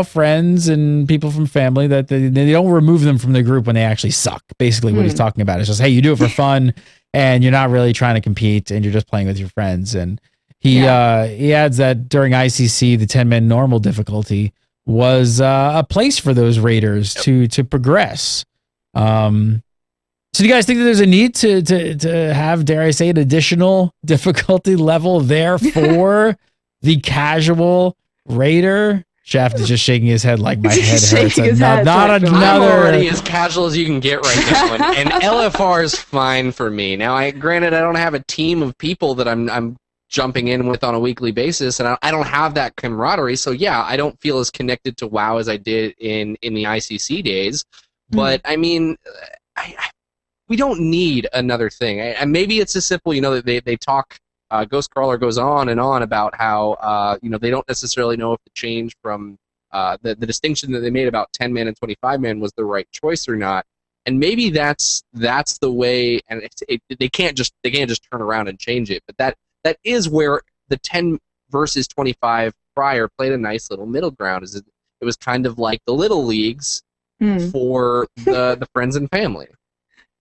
friends and people from family that they don't remove them from the group when they actually suck. Basically, what he's talking about is just, hey, you do it for fun and you're not really trying to compete and you're just playing with your friends. And he adds that during ICC, the 10-man normal difficulty was a place for those raiders to progress. So do you guys think that there's a need to have, dare I say, an additional difficulty level there for the casual raider? Shaft is just shaking his head like my head hurts. Shaking his Not head, like, I'm another. already as casual as you can get right now, and LFR is fine for me. Now, granted, I don't have a team of people that I'm jumping in with on a weekly basis, and I don't have that camaraderie. So yeah, I don't feel as connected to WoW as I did in the ICC days. But I mean, we don't need another thing. And maybe it's as simple, that they talk. Ghostcrawler goes on and on about how they don't necessarily know if the change from the distinction that they made about 10-man and 25-man was the right choice or not. And maybe that's the way. And they can't just turn around and change it. But that is where the 10 versus 25 prior played a nice little middle ground. It was kind of like the little leagues for the friends and family.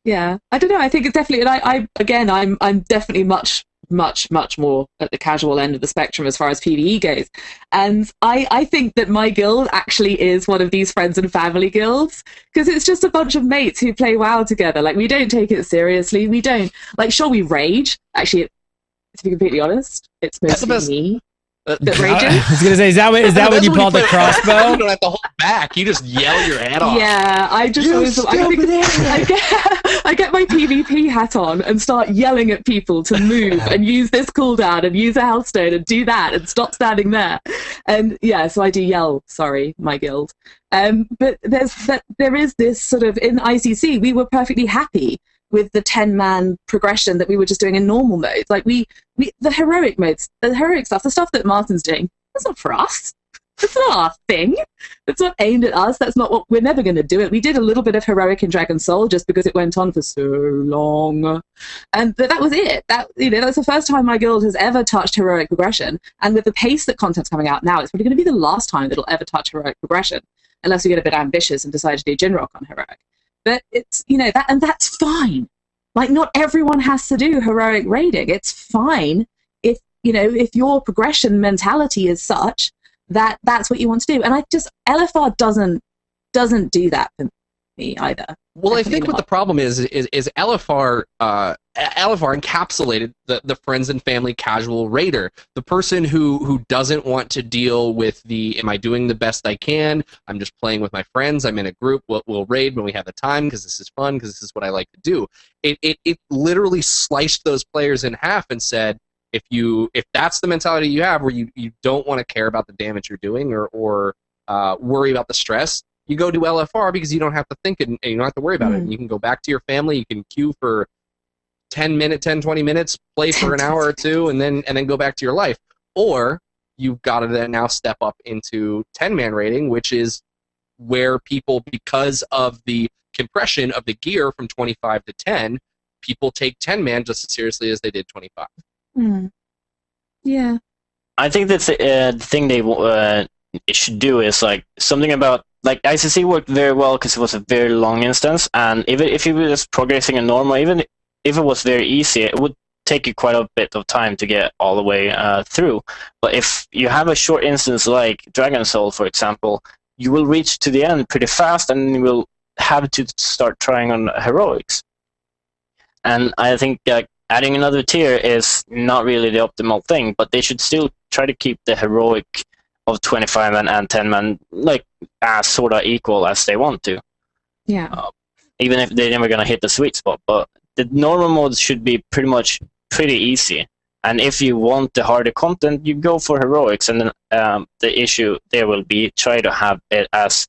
Yeah, I don't know. I think it's definitely, and I'm definitely much more at the casual end of the spectrum as far as PvE goes. And I think that my guild actually is one of these friends and family guilds, because it's just a bunch of mates who play WoW together. Like, we don't take it seriously. We don't, sure, we rage. Actually, to be completely honest, it's mostly me that rages. I was gonna say, is that what you call the crossbow? You don't have to hold back. You just yell your head off. Yeah, I just I get my PvP hat on and start yelling at people to move and use this cooldown and use a hellstone and do that and stop standing there. And yeah, so I do yell, sorry, my guild. But there is this sort of, in ICC, we were perfectly happy with the 10-man progression that we were just doing in normal modes. Like the heroic modes, the heroic stuff, the stuff that Martin's doing, that's not for us. That's not our thing. That's not aimed at us. That's not what we're never going to do it. We did a little bit of heroic in Dragon Soul just because it went on for so long, and that was it. That's the first time my guild has ever touched heroic progression. And with the pace that content's coming out now, it's probably going to be the last time that it'll ever touch heroic progression, unless we get a bit ambitious and decide to do Jinrock on heroic. But it's that, and that's fine. Like, not everyone has to do heroic raiding. It's fine if your progression mentality is such that that's what you want to do. And LFR doesn't do that for me either. Well, I think what the problem is LFR encapsulated the friends and family casual raider, the person who doesn't want to deal with am I doing the best I can? I'm just playing with my friends. I'm in a group. We'll raid when we have the time because this is fun, because this is what I like to do. It literally sliced those players in half and said, if that's the mentality you have, where you don't want to care about the damage you're doing or worry about the stress, you go to LFR because you don't have to think and you don't have to worry about it. You can go back to your family. You can queue for 10, 20 minutes, play for an hour or two, and then go back to your life. Or you've got to then now step up into 10-man rating, which is where people, because of the compression of the gear from 25 to 10, people take 10-man just as seriously as they did 25. Yeah. I think that's the thing they should do is something about ICC worked very well because it was a very long instance, and even if you were just progressing in normal, even if it was very easy, it would take you quite a bit of time to get all the way through. But if you have a short instance like Dragon Soul, for example, you will reach to the end pretty fast, and you will have to start trying on heroics. And I think adding another tier is not really the optimal thing, but they should still try to keep the heroic of 25-man and 10-man as sort of equal as they want to. Yeah. Even if they're never going to hit the sweet spot. But the normal modes should be pretty easy. And if you want the harder content, you go for heroics. And then the issue there will be try to have it as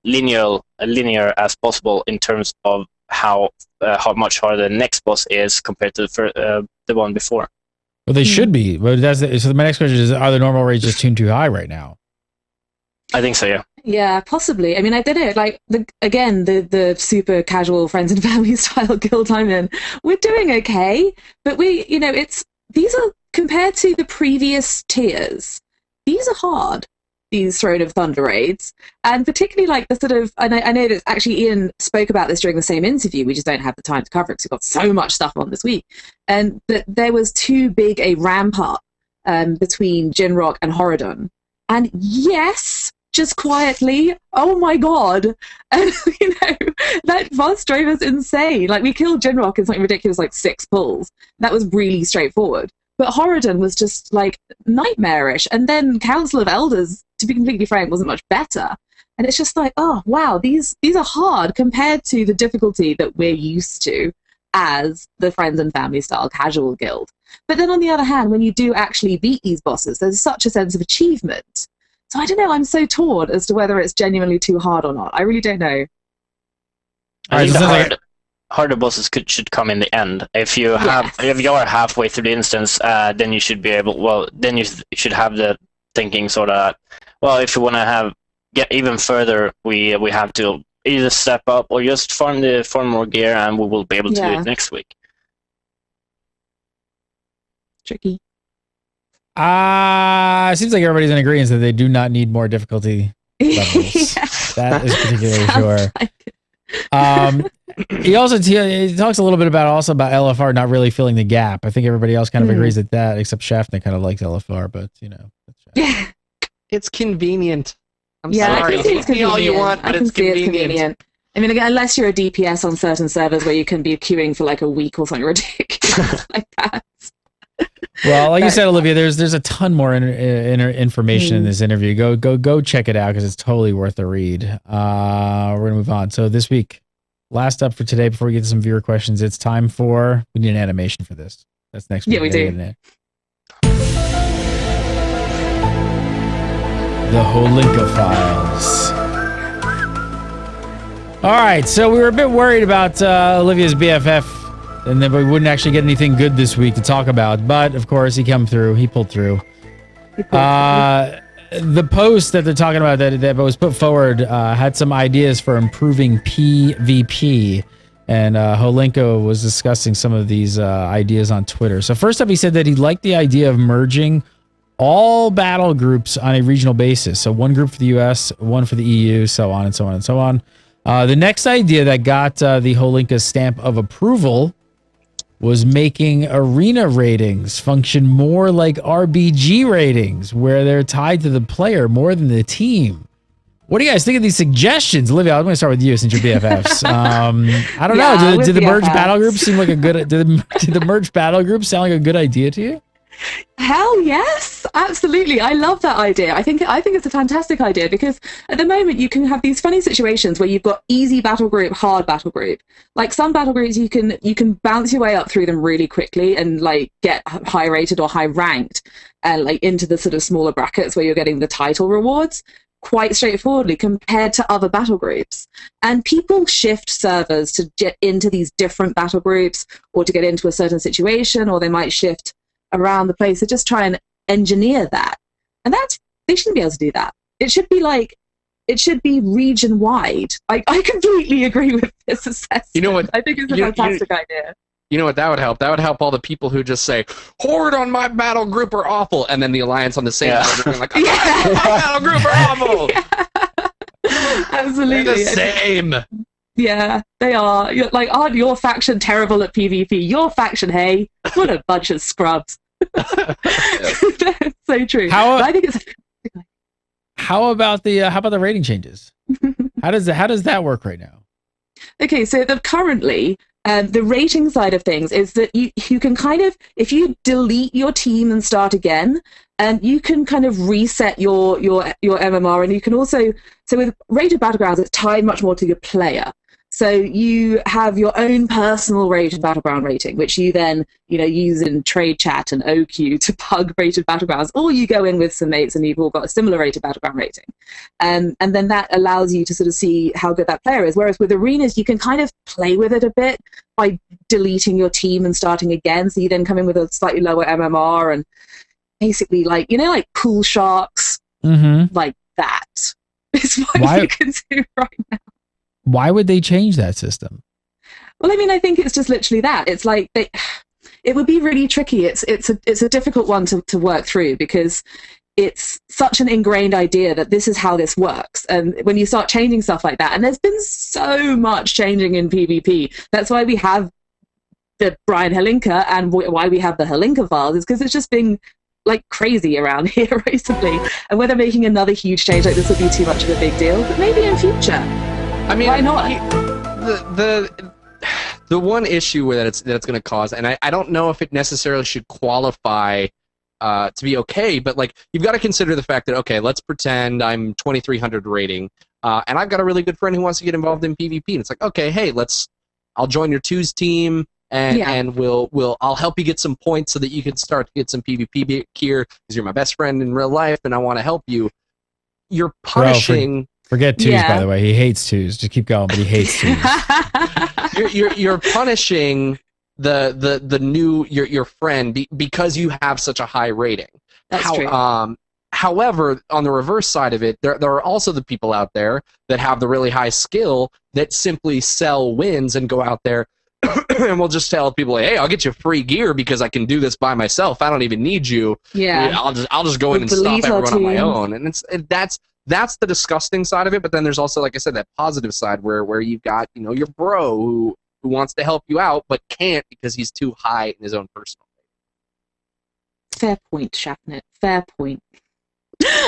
linear as possible in terms of how much harder the next boss is compared to the one before. Well, they should be. But so my next question is: are the normal rates just tuned too high right now? I think so, yeah. Yeah, possibly. I mean, I did it like the super casual friends and family style guild I'm in. We're doing okay, but these are compared to the previous tiers. These are hard. These Throne of Thunder raids, and particularly like the sort of. And I know that actually Ian spoke about this during the same interview. We just don't have the time to cover it because we've got so much stuff on this week, and that there was too big a ramp up between Jinrock and Horadon. And yes, just quietly, oh my god, and that boss drove us insane. Like we killed Jinrock in something ridiculous like 6 pulls. That was really straightforward. But Horadon was just like nightmarish, and then Council of Elders, to be completely frank, wasn't much better. And it's just like, oh wow, these are hard compared to the difficulty that we're used to as the friends and family style casual guild. But then on the other hand, when you do actually beat these bosses, there's such a sense of achievement. So I don't know, I'm so torn as to whether it's genuinely too hard or not. I really don't know. I think the harder bosses should come in the end. If you are halfway through the instance, then you should be able. Well, then you should have the thinking sort of. Well, if you want to get even further, we have to either step up or just farm more gear, and we will be able to do it next week. Tricky. It seems like everybody's in agreement that they do not need more difficulty levels. That is particularly sure. He also he talks a little bit about LFR not really filling the gap. I think everybody else kind of agrees with that, except Shaftna kind of likes LFR, but Yeah, it's convenient. I'm sorry. I can see it's convenient. All you want, but it's convenient. I mean, again, unless you're a DPS on certain servers where you can be queuing for like a week or something ridiculous like that. Well, like you said, Olivia, there's a ton more information in this interview. Go check it out because it's totally worth a read. We're gonna move on. So this week, last up for today, before we get to some viewer questions, it's time for we need an animation for this. That's next week. Yeah, we do. The Holinka Files. All right, so we were a bit worried about Olivia's BFF. And then we wouldn't actually get anything good this week to talk about. But, of course, he pulled through. The post that they're talking about that was put forward had some ideas for improving PvP. And Holinka was discussing some of these ideas on Twitter. So first up, he said that he liked the idea of merging all battle groups on a regional basis. So one group for the US, one for the EU, so on and so on and so on. The next idea that got the Holinka stamp of approval was making arena ratings function more like RBG ratings, where they're tied to the player more than the team. What do you guys think of these suggestions? Olivia, I'm going to start with you since you're BFFs. I don't know. Did the merged battle groups seem like a good? Did the merged battle groups sound like a good idea to you? Hell yes, absolutely. I love that idea. I think it's a fantastic idea because at the moment you can have these funny situations where you've got easy battle group, hard battle group. Like some battle groups you can bounce your way up through them really quickly and like get high rated or high ranked and like into the sort of smaller brackets where you're getting the title rewards quite straightforwardly compared to other battle groups. And people shift servers to get into these different battle groups or to get into a certain situation, or they might shift around the place to just try and engineer that. And they shouldn't be able to do that. It should be region wide. I completely agree with this assessment. You know what? I think it's a fantastic idea. You know what that would help? That would help all the people who just say, Horde on my battle group are awful, and then the Alliance on the same side are like, my battle group are awful! Yeah. Absolutely. They're the same! Yeah, they are. Aren't your faction terrible at PvP? Your faction, hey, what a bunch of scrubs. That's so true. I think it's. How about the rating changes? How does that work right now? Okay, so currently the rating side of things is that you can kind of, if you delete your team and start again, you can kind of reset your MMR, and you can also, so with rated battlegrounds, it's tied much more to your player. So you have your own personal rated battleground rating, which you then use in trade chat and OQ to pug rated battlegrounds, or you go in with some mates and you've all got a similar rated battleground rating, and then that allows you to sort of see how good that player is. Whereas with arenas, you can kind of play with it a bit by deleting your team and starting again. So you then come in with a slightly lower MMR and basically like pool sharks, like that. It's what Why- you can do right now. Why would they change that system? Well, I mean, I think it's just literally that. It's like it would be really tricky. It's a difficult one to work through because it's such an ingrained idea that this is how this works. And when you start changing stuff like that, and there's been so much changing in PvP, that's why we have the Brian Helinka and why we have the Helinka files, is because it's just been like crazy around here recently. And whether making another huge change like this would be too much of a big deal, but maybe in future. I mean, why not? The one issue that it's going to cause, and I don't know if it necessarily should qualify to be okay, but like you've got to consider the fact that, okay, let's pretend I'm 2300 rating, and I've got a really good friend who wants to get involved in PvP, and it's like, okay, hey, I'll join your twos team, and I'll help you get some points so that you can start to get some PvP gear because you're my best friend in real life, and I want to help you. You're punishing. Forget twos, by the way. He hates twos. Just keep going, but he hates twos. you're punishing the new your friend because you have such a high rating. That's true. However, on the reverse side of it, there are also the people out there that have the really high skill that simply sell wins and go out there and we'll just tell people, hey, I'll get you free gear because I can do this by myself. I don't even need you. Yeah. I'll just go in and stop everyone on my own. And that's the disgusting side of it. But then there's also, like I said, that positive side where you've got, your bro who wants to help you out but can't because he's too high in his own personal. Fair point, Shafnet. Fair point.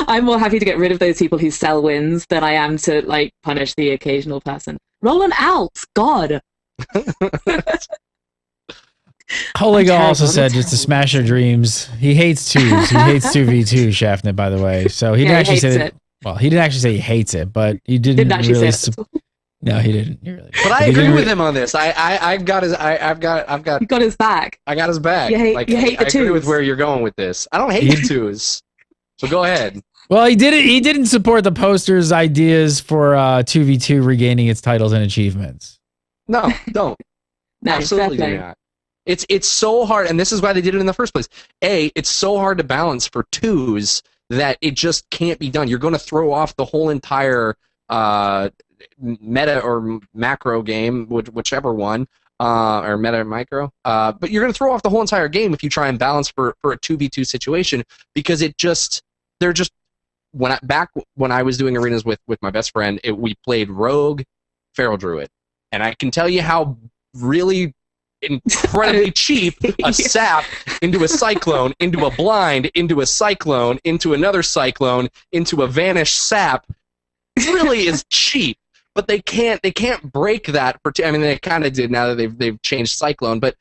I'm more happy to get rid of those people who sell wins than I am to punish the occasional person. Roll an out, God. Holiga also said just to smash your dreams. He hates twos. He hates 2v2 Shafnet, by the way. So he didn't actually say that. Well, he didn't actually say he hates it, but he didn't actually really. say it. No, he didn't. He really. But I agree with him on this. I've got You got his back. I got his back. You hate the I agree twos. with where you're going with this. I don't hate the twos. So go ahead. Well, he didn't support the poster's ideas for 2v2 regaining its titles and achievements. No, don't. No, Absolutely fair play. not. It's so hard, and this is why they did it in the first place. It's so hard to balance for twos that it just can't be done. You're going to throw off the whole entire meta or macro game, whichever one, or meta or micro. But you're going to throw off the whole entire game if you try and balance for a 2v2 situation, because when I was doing arenas with my best friend, we played Rogue, Feral Druid, and I can tell you how really incredibly cheap a sap into a cyclone, into a blind, into a cyclone, into another cyclone, into a vanished sap really is cheap. But they can't break that. I mean, they kind of did now that they've changed cyclone, but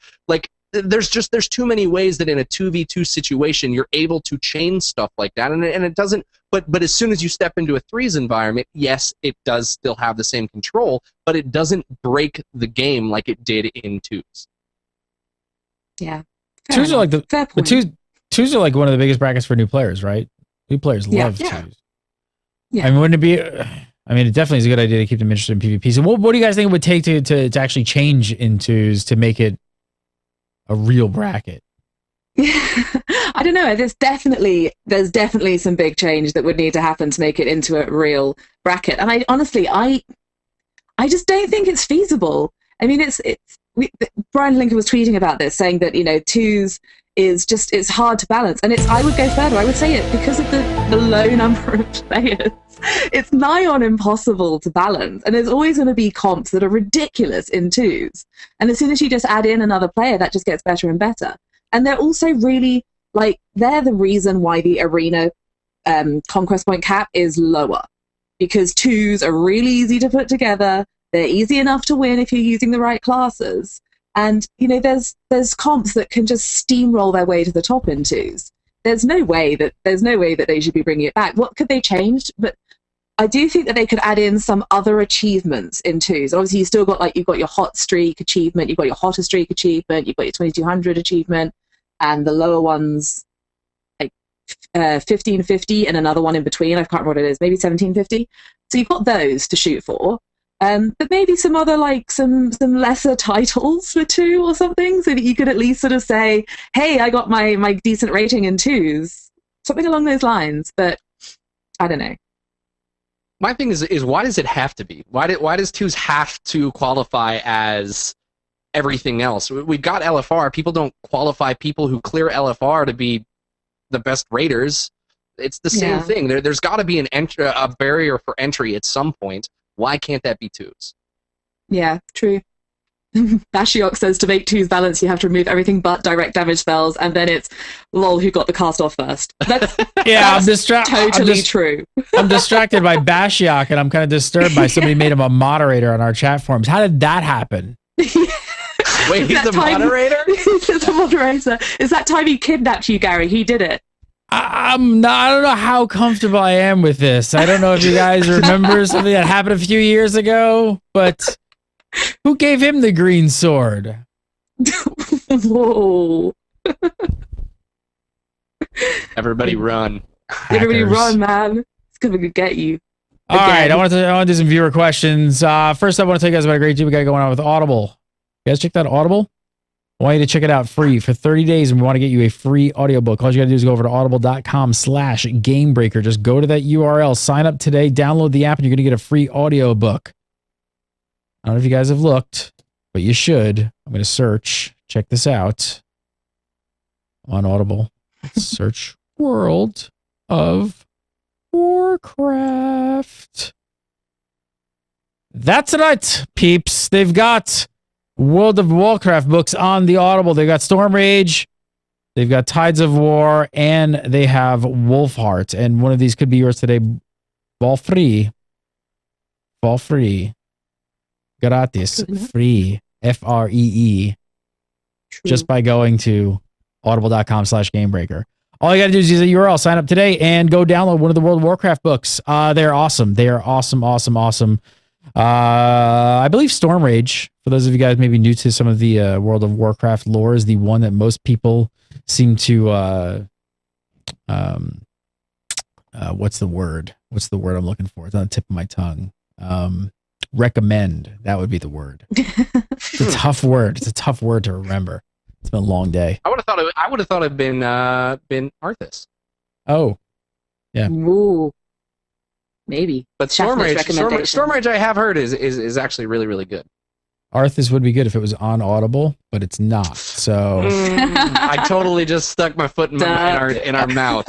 there's too many ways that in a 2v2 situation you're able to chain stuff like that, and it doesn't. But as soon as you step into a threes environment, yes, it does still have the same control, but it doesn't break the game like it did in twos. Yeah. Twos are like fair point. twos are like one of the biggest brackets for new players, right? New players love twos. Yeah. I mean, wouldn't it be? I mean, it definitely is a good idea to keep them interested in PvP. So, what do you guys think it would take to actually change in twos to make it a real bracket? I don't know. There's definitely some big change that would need to happen to make it into a real bracket. And I honestly just don't think it's feasible. I mean, Brian Lincoln was tweeting about this, saying that twos it's hard to balance, and I would go further. I would say it because of the low number of players. It's nigh on impossible to balance, and there's always going to be comps that are ridiculous in twos. And as soon as you just add in another player, that just gets better and better. And they're also really they're the reason why the arena conquest point cap is lower, because twos are really easy to put together. They're easy enough to win if you're using the right classes. And, there's comps that can just steamroll their way to the top in twos. There's no way that they should be bringing it back. What could they change? But I do think that they could add in some other achievements in twos. Obviously, you still got you've got your hot streak achievement, you've got your hotter streak achievement, you've got your 2200 achievement, and the lower ones 1550 and another one in between. I can't remember what it is, maybe 1750. So you've got those to shoot for. But maybe some other some lesser titles for two or something, so that you could at least sort of say, hey, I got my decent rating in twos. Something along those lines, but I don't know. my thing is why does it have to be? Why does twos have to qualify as everything else? We've got LFR. People don't qualify people who clear LFR to be the best raiders. It's the same thing. There's got to be a barrier for entry at some point. Why can't that be twos? Yeah, true. Bashiok says to make twos balance, you have to remove everything but direct damage spells, and then it's lol who got the cast off first. That's totally true. I'm distracted by Bashiok, and I'm kind of disturbed by somebody made him a moderator on our chat forums. How did that happen? Wait, he's the moderator? He's the moderator. Is that time he kidnapped you, Gary? He did it. I don't know how comfortable I am with this. I don't know if you guys remember something that happened a few years ago, but who gave him the green sword? Whoa. Everybody run. Hackers. Everybody run, man. It's going to get you. All right, I want to do some viewer questions. First, I want to tell you guys about a great deal we got going on with Audible. You guys check that Audible? I want you to check it out free for 30 days, and we want to get you a free audiobook. All you got to do is go over to audible.com/gamebreaker. Just go to that URL, sign up today, download the app, and you're going to get a free audiobook. I don't know if you guys have looked, but you should. I'm going to search. Check this out on Audible. Let's search World of Warcraft. That's right, peeps. They've got World of Warcraft books on the Audible. They've got Storm Rage, they've got Tides of War, and they have Wolfheart. And one of these could be yours today. Fall free. Gratis. Free. FREE. Just by going to audible.com/gamebreaker. All you got to do is use the URL, sign up today, and go download one of the World of Warcraft books. They're awesome. They are awesome. I believe Storm Rage, for those of you guys maybe new to some of the World of Warcraft lore, is the one that most people seem to what's the word I'm looking for? It's on the tip of my tongue. Recommend. That would be the word. It's a tough word. It's a tough word to remember. It's been a long day. I would have thought it'd been Arthas. Oh, yeah. Ooh. Maybe. But Storm Rage, I have heard is actually really, really good. Arthas would be good if it was on Audible, but it's not. So I totally just stuck my foot in our mouth.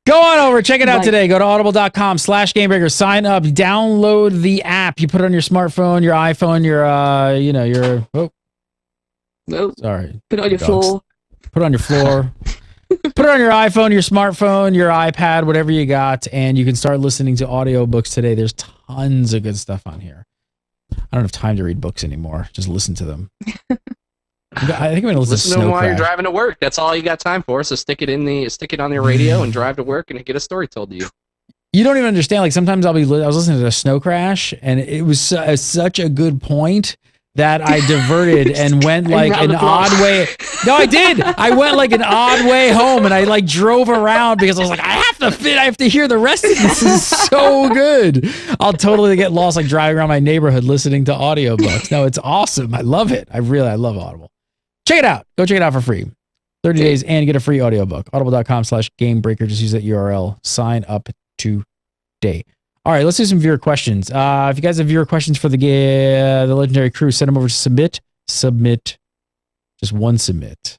Go on over, check it out today. Go to audible.com/gamebreaker, sign up, download the app. You put it on your smartphone, your iPhone, sorry. Put it on your floor. Put it on your floor. Put it on your iPhone, your smartphone, your iPad, whatever you got, and you can start listening to audiobooks today. There's tons of good stuff on here. I don't have time to read books anymore. Just listen to them. I think I'm going to listen to them while you're driving to work. That's all you got time for. So stick it on your radio and drive to work and get a story told to you. You don't even understand. Like sometimes I was listening to a Snow Crash, and it was such a good point that I diverted and went like an odd way. No, I did. I went like an odd way home, and I like drove around because I was like, I have to hear the rest of this. This is so good. I'll totally get lost like driving around my neighborhood listening to audiobooks. No, it's awesome. I love it. I love Audible. Check it out. Go check it out for free. 30 days and get a free audiobook. Audible.com/gamebreaker. Just use that URL. Sign up today. All right, let's do some viewer questions. If you guys have viewer questions for the legendary crew, send them over to submit. Just one submit.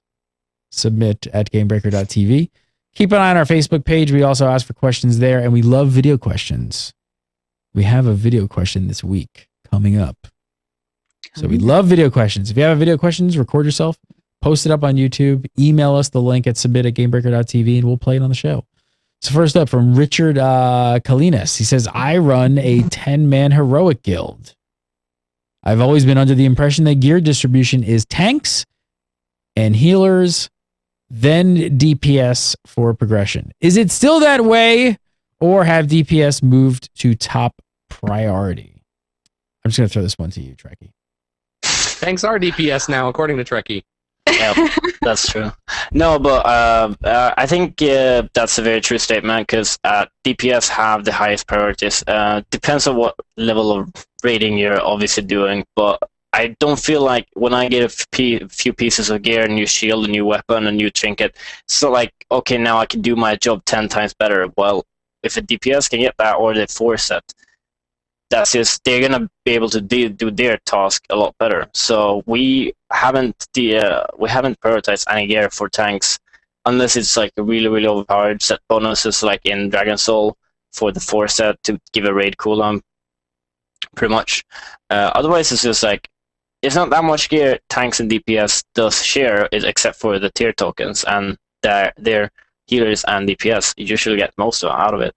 Submit at gamebreaker.tv. Keep an eye on our Facebook page. We also ask for questions there, and we love video questions. We have a video question this week coming up. So we love video questions. If you have video questions, record yourself, post it up on YouTube, email us the link at submit@gamebreaker.tv, and we'll play it on the show. So first up from Richard Kalinas. He says, I run a 10-man heroic guild. I've always been under the impression that gear distribution is tanks and healers, then DPS for progression. Is it still that way, or have DPS moved to top priority? I'm just going to throw this one to you, Treckie. Tanks are DPS now, according to Treckie. Yeah, that's true. No, but I think that's a very true statement because DPS have the highest priorities. Depends on what level of raiding you're obviously doing, but I don't feel like when I get a few pieces of gear, a new shield, a new weapon, a new trinket, so like, okay, now I can do my job 10 times better. Well, if a DPS can get that or the 4 set, that's just they're gonna be able to do their task a lot better. So we haven't prioritized any gear for tanks unless it's like a really overpowered set bonuses like in Dragon Soul for the 4 set to give a raid cooldown. Pretty much. Otherwise, it's just like it's not that much gear tanks and DPS does share, except for the tier tokens and their healers and DPS. You usually get most out of it.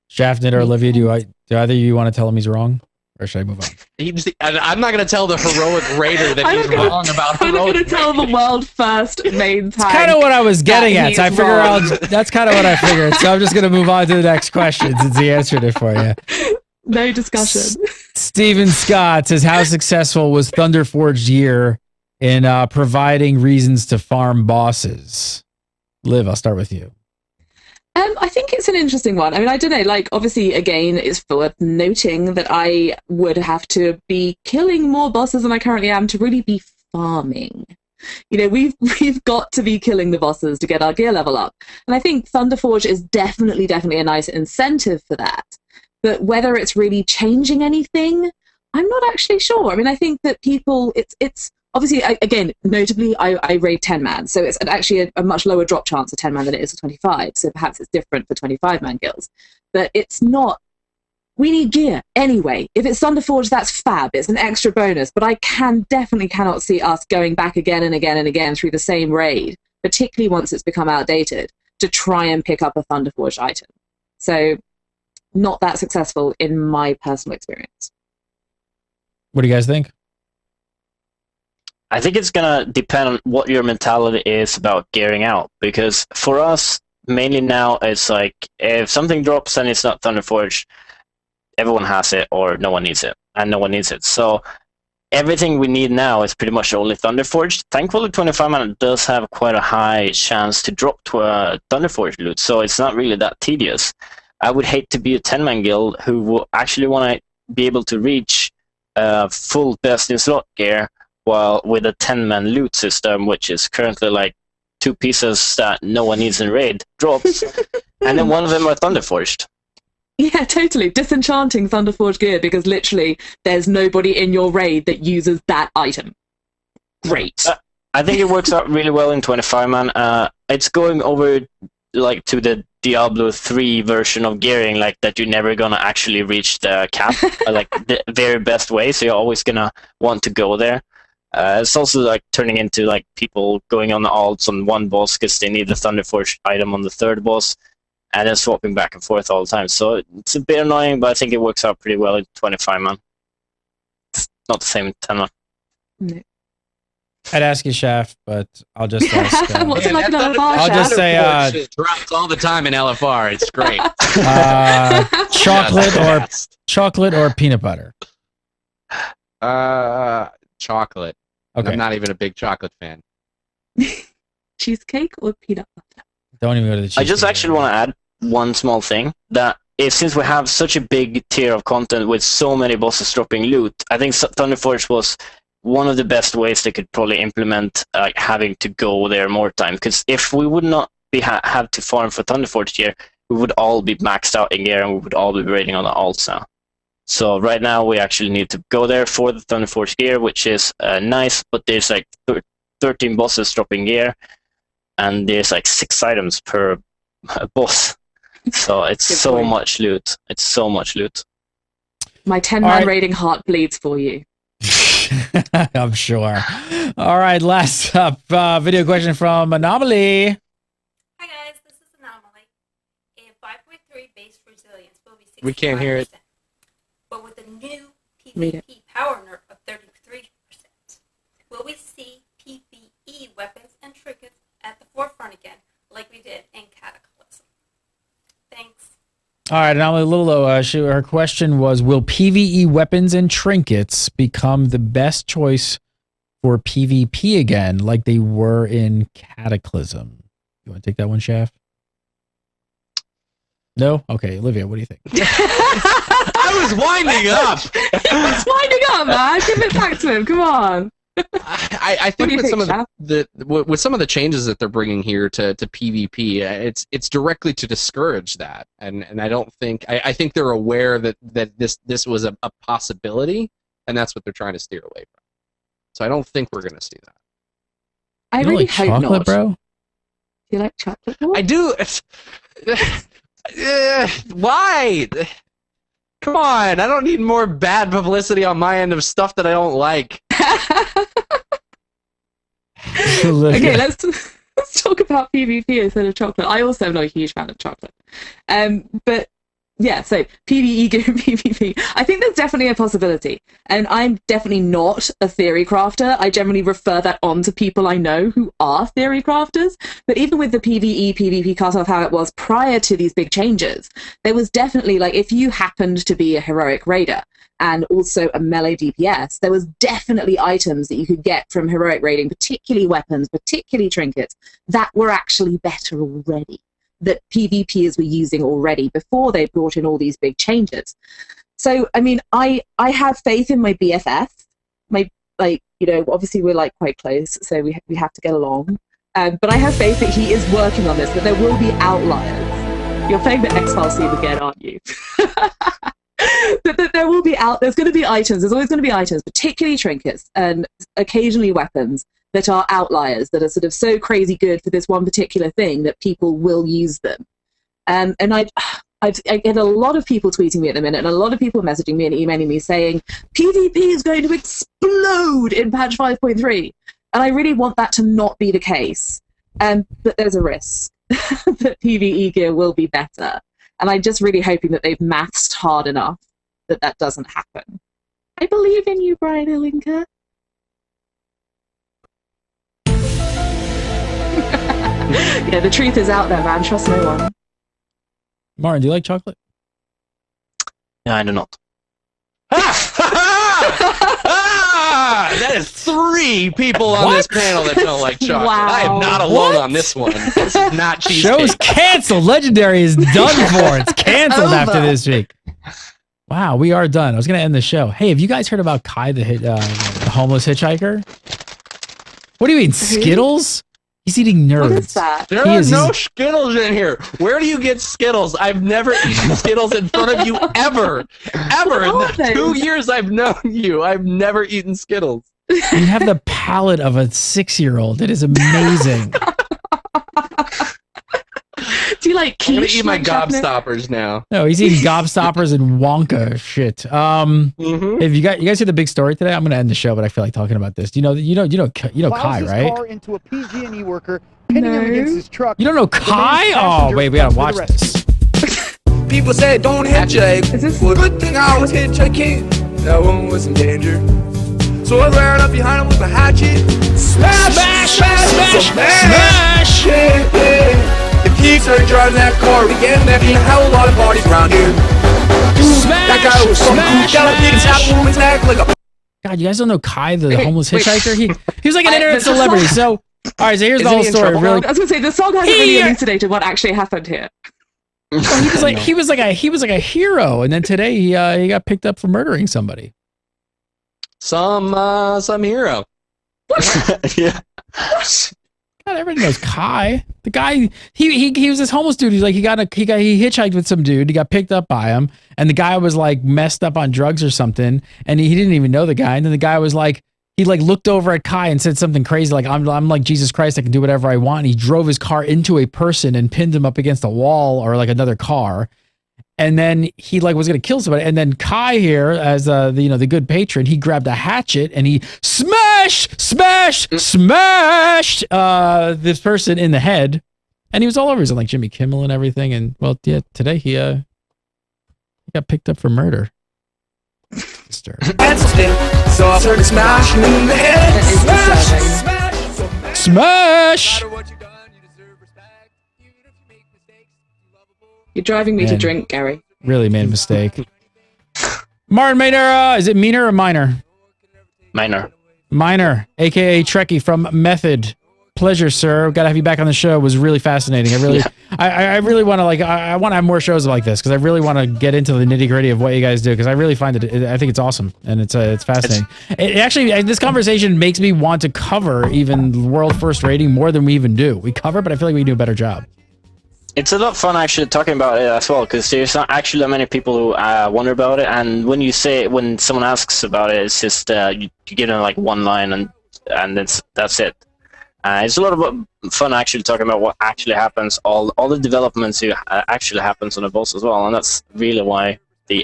Shaft or Olivia, do either of you want to tell him he's wrong, or should I move on? I'm not going to tell the heroic raider that he's wrong about I'm heroic. not going to tell the world first main tank. That's kind of what I was getting at. So I figure wrong. that's kind of what I figured. So I'm just going to move on to the next question since he answered it for you. No discussion. Steven Scott says, how successful was Thunderforged year in providing reasons to farm bosses? Liv, I'll start with you. I think it's an interesting one. I mean, I don't know, like, obviously, again, it's worth noting that I would have to be killing more bosses than I currently am to really be farming. You know, we've got to be killing the bosses to get our gear level up. And I think Thunderforge is definitely a nice incentive for that. But whether it's really changing anything, I'm not actually sure. I mean, I think that people, it's obviously, again, notably, I raid 10-man, so it's actually a much lower drop chance of 10-man than it is for 25, so perhaps it's different for 25-man guilds. But it's not, we need gear anyway. If it's Thunderforge, that's fab, it's an extra bonus, but I definitely cannot see us going back again and again and again through the same raid, particularly once it's become outdated, to try and pick up a Thunderforged item. So, not that successful in my personal experience. What do you guys think? I think it's gonna depend on what your mentality is about gearing out, because for us, mainly now, it's like if something drops and it's not Thunderforged, everyone has it or no one needs it, and no one needs it. So everything we need now is pretty much only Thunderforged. Thankfully, 25-man does have quite a high chance to drop to a Thunderforged loot, so it's not really that tedious. I would hate to be a 10-man guild who will actually want to be able to reach full best in slot gear while with a 10-man loot system, which is currently like 2 pieces that no one needs in raid drops, and then one of them are Thunderforged. Yeah, totally. Disenchanting Thunderforged gear because literally there's nobody in your raid that uses that item. Great. I think it works out really well in 25-man. It's going over like to the Diablo 3 version of gearing, like that you're never gonna actually reach the cap, like the very best way. So you're always gonna want to go there. It's also like turning into like people going on the alts on one boss because they need the Thunderforged item on the 3rd boss, and then swapping back and forth all the time. So it's a bit annoying, but I think it works out pretty well in 25-man. It's not the same in 10-man. No. I'd ask you, Shaft, but I'll just ask. What's it like in LFR, I'll just Shaft? say drops all the time in LFR. It's great. chocolate or peanut butter. Chocolate. Okay. I'm not even a big chocolate fan. Cheesecake or peanut butter? Don't even go to the cheesecake. I just actually want to add one small thing, that is, since we have such a big tier of content with so many bosses dropping loot, I think Thunderforge was one of the best ways they could probably implement having to go there more time. Because if we would not have to farm for Thunderforge gear, we would all be maxed out in gear and we would all be raiding on the alts now. So right now we actually need to go there for the Thunderforge gear, which is nice, but there's like 13 bosses dropping gear, and there's like 6 items per boss. So it's so much loot. It's so much loot. My 10-man raiding heart bleeds for you. I'm sure. All right, last up, video question from Anomaly. Hi guys, this is Anomaly. In 5.3 base resilience will be 65%. We can't hear it. But with a new PvP power nerf of 33%, will we see PvE weapons and trinkets at the forefront again, like we did in Cataclysm? Thanks. All right, Anomaly Lilo, her question was, will PvE weapons and trinkets become the best choice for PvP again, like they were in Cataclysm? You want to take that one, Shaft? No? Okay, Olivia, what do you think? I was winding up. He's winding up, man. Give it back to him. Come on. I think do you with some think, of with some of the changes that they're bringing here to PvP, it's directly to discourage that, and I don't think I think they're aware that this was a possibility, and that's what they're trying to steer away from. So I don't think we're going to see that. I You really like hope chocolate, not. bro? Do you like chocolate? More? I do. Why? Come on! I don't need more bad publicity on my end of stuff that I don't like. Okay, let's talk about PvP instead of chocolate. I also am not a huge fan of chocolate. But yeah, so PvE gear and PvP. I think there's definitely a possibility. And I'm definitely not a theory crafter. I generally refer that on to people I know who are theory crafters. But even with the PvE, PvP cutoff, how it was prior to these big changes, there was definitely, like, if you happened to be a heroic raider and also a melee DPS, there was definitely items that you could get from heroic raiding, particularly weapons, particularly trinkets, that were actually better already, that PvPers were using already before they brought in all these big changes. So, I mean, I have faith in my BFF. Obviously we're like quite close, so we have to get along. But I have faith that he is working on this, that there will be outliers. You're playing the X-Files scene again, aren't you? that there will be there's going to be items, there's always going to be items, particularly trinkets and occasionally weapons, that are outliers, that are sort of so crazy good for this one particular thing that people will use them. And I get a lot of people tweeting me at the minute, and a lot of people messaging me and emailing me saying, PvP is going to explode in patch 5.3. And I really want that to not be the case. But there's a risk that PvE gear will be better. And I'm just really hoping that they've mathed hard enough that that doesn't happen. I believe in you, Brian Ilinka. Yeah, the truth is out there, man. Trust no one. Martin, do you like chocolate? Yeah, I do not. That is 3 people on this panel that don't like chocolate. Wow. I am not alone on this one. This is not cheesecake. Show's canceled. Legendary is done for. It's canceled after this week. Wow, we are done. I was going to end the show. Hey, have you guys heard about Kai, the homeless hitchhiker? What do you mean, Skittles? He's eating nerds. What is that? There are no Skittles in here. Where do you get Skittles? I've never eaten Skittles in front of you ever. Ever. In the 2 years I've known you, I've never eaten Skittles. You have the palate of a 6-year-old. It is amazing. Do you like quiche? I'm going to eat my chocolate? gobstoppers now. No, he's eating gobstoppers and Wonka shit. If you guys hear the big story today, I'm going to end the show, but I feel like talking about this. You know Kai, right? Car into a PG&E worker, pinning him against his truck. You don't know Kai? Oh, wait, we gotta watch this. People say don't hitchhike. Well, good thing I was hitchhiking. That one was in danger. So I ran up behind him with my hatchet. Smash! Smash! Smash! Smash! Smash! Yeah, yeah. If he started driving that car again, there'd be a hell of a lot of bodies around here. Smash! That guy was some cool guy. He snap a woman's neck like a... God, you guys don't know Kai, the homeless hitchhiker? He was like an internet the celebrity. So, all right, so here's the whole story. Really, I was gonna say the song hasn't really elucidated what actually happened here. he was like a hero, and then today he got picked up for murdering somebody. Some hero. Yeah. God, everybody knows Kai. The guy, he was this homeless dude. He's like, he hitchhiked with some dude. He got picked up by him, and the guy was like messed up on drugs or something, and he didn't even know the guy. And then the guy was like, he like looked over at Kai and said something crazy like, I'm like Jesus Christ, I can do whatever I want. And he drove his car into a person and pinned him up against a wall or like another car. And then he like was gonna kill somebody. And then Kai here, as the good patron, he grabbed a hatchet and he smashed this person in the head. And he was all over. He's on like Jimmy Kimmel and everything. And well, yeah, today he got picked up for murder. pencil stick. So I started smashing in the head. Smash! Smash! No matter what you've done, you deserve respect. Even if you make mistakes, you're lovable. You're driving me to Man. drink, Gary. Really made a mistake. Martin Maynard, is it Meaner or Minor? Minor. Minor, aka Trekkie from Method. pleasure, sir. Got to have you back on the show. It was really fascinating. I really, I really want to I want to have more shows like this because I really want to get into the nitty gritty of what you guys do because I really find I think it's awesome and it's fascinating. It actually, this conversation makes me want to cover even world first rating more than we even do. We cover, but I feel like we can do a better job. It's a lot of fun actually talking about it as well, because there's not actually that many people who wonder about it. And when someone asks about it, it's just you give them like one line and that's it. It's a lot of fun actually talking about what actually happens, all the developments who actually happens on the boss as well, and that's really why the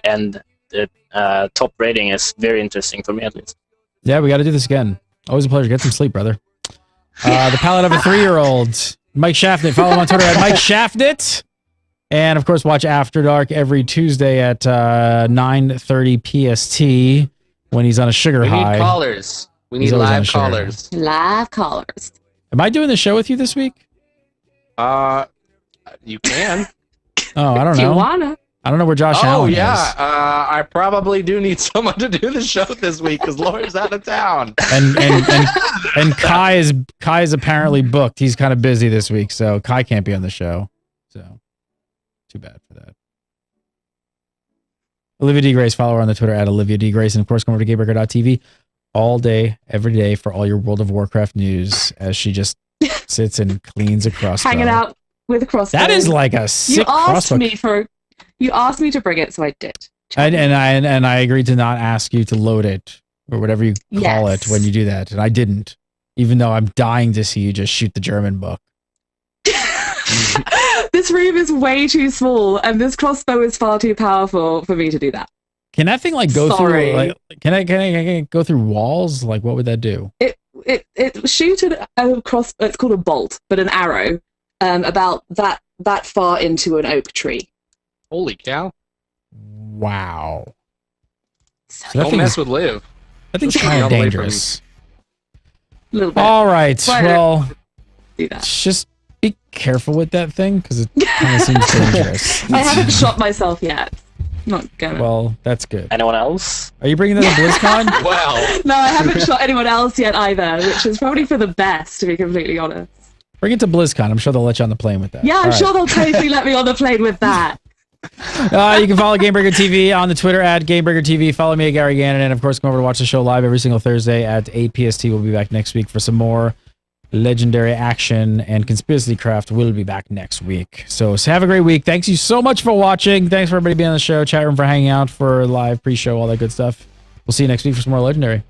top rating is very interesting for me at least. Yeah, we got to do this again. Always a pleasure. Get some sleep, brother. The palate of a 3-year-old. Mike Shaftnit. Follow him on Twitter at Mike Shaftnit. And, of course, watch After Dark every Tuesday at 9:30 PST when he's on a sugar high. We need callers. We need live callers. Live callers. Am I doing the show with you this week? You can. Oh, I don't know. Do you wanna? I don't know where Josh Allen is. I probably do need someone to do the show this week because Laura's out of town. And Kai is apparently booked. He's kind of busy this week, so Kai can't be on the show. So, too bad for that. Olivia D. Grace, follow her on the Twitter at Olivia D. Grace, and of course, come over to GameBreaker.tv all day, every day for all your World of Warcraft news as she just sits and cleans a crossbow. Hanging out with a crossbow. That is like a sick crossbow. You asked me to bring it, so I did. And I agreed to not ask you to load it or whatever you call it when you do that, and I didn't, even though I'm dying to see you just shoot the German book. This room is way too small, and this crossbow is far too powerful for me to do that. Can that thing like go through? Like, can I go through walls? Like, what would that do? It shoot a cross. It's called a bolt, but an arrow, about that far into an oak tree. Holy cow! Wow. So don't mess with Liv. I think it's kind of dangerous. A little bit. All right. Well, do that. Just be careful with that thing because it kind of seems dangerous. I haven't shot myself yet. Not gonna. Well, that's good. Anyone else? Are you bringing that to BlizzCon? Well. No, I haven't shot anyone else yet either, which is probably for the best, to be completely honest. Bring it to BlizzCon. I'm sure they'll let you on the plane with that. Yeah, I'm sure they'll totally let me on the plane with that. You can follow GameBreaker TV on the Twitter at GameBreaker TV. Follow me at Gary Gannon. And, of course, come over to watch the show live every single Thursday at 8 PST. We'll be back next week for some more legendary action, and Conspiracy Craft will be back next week. So have a great week. Thanks you so much for watching. Thanks for everybody being on the show, chat room for hanging out, for live pre-show, all that good stuff. We'll see you next week for some more legendary.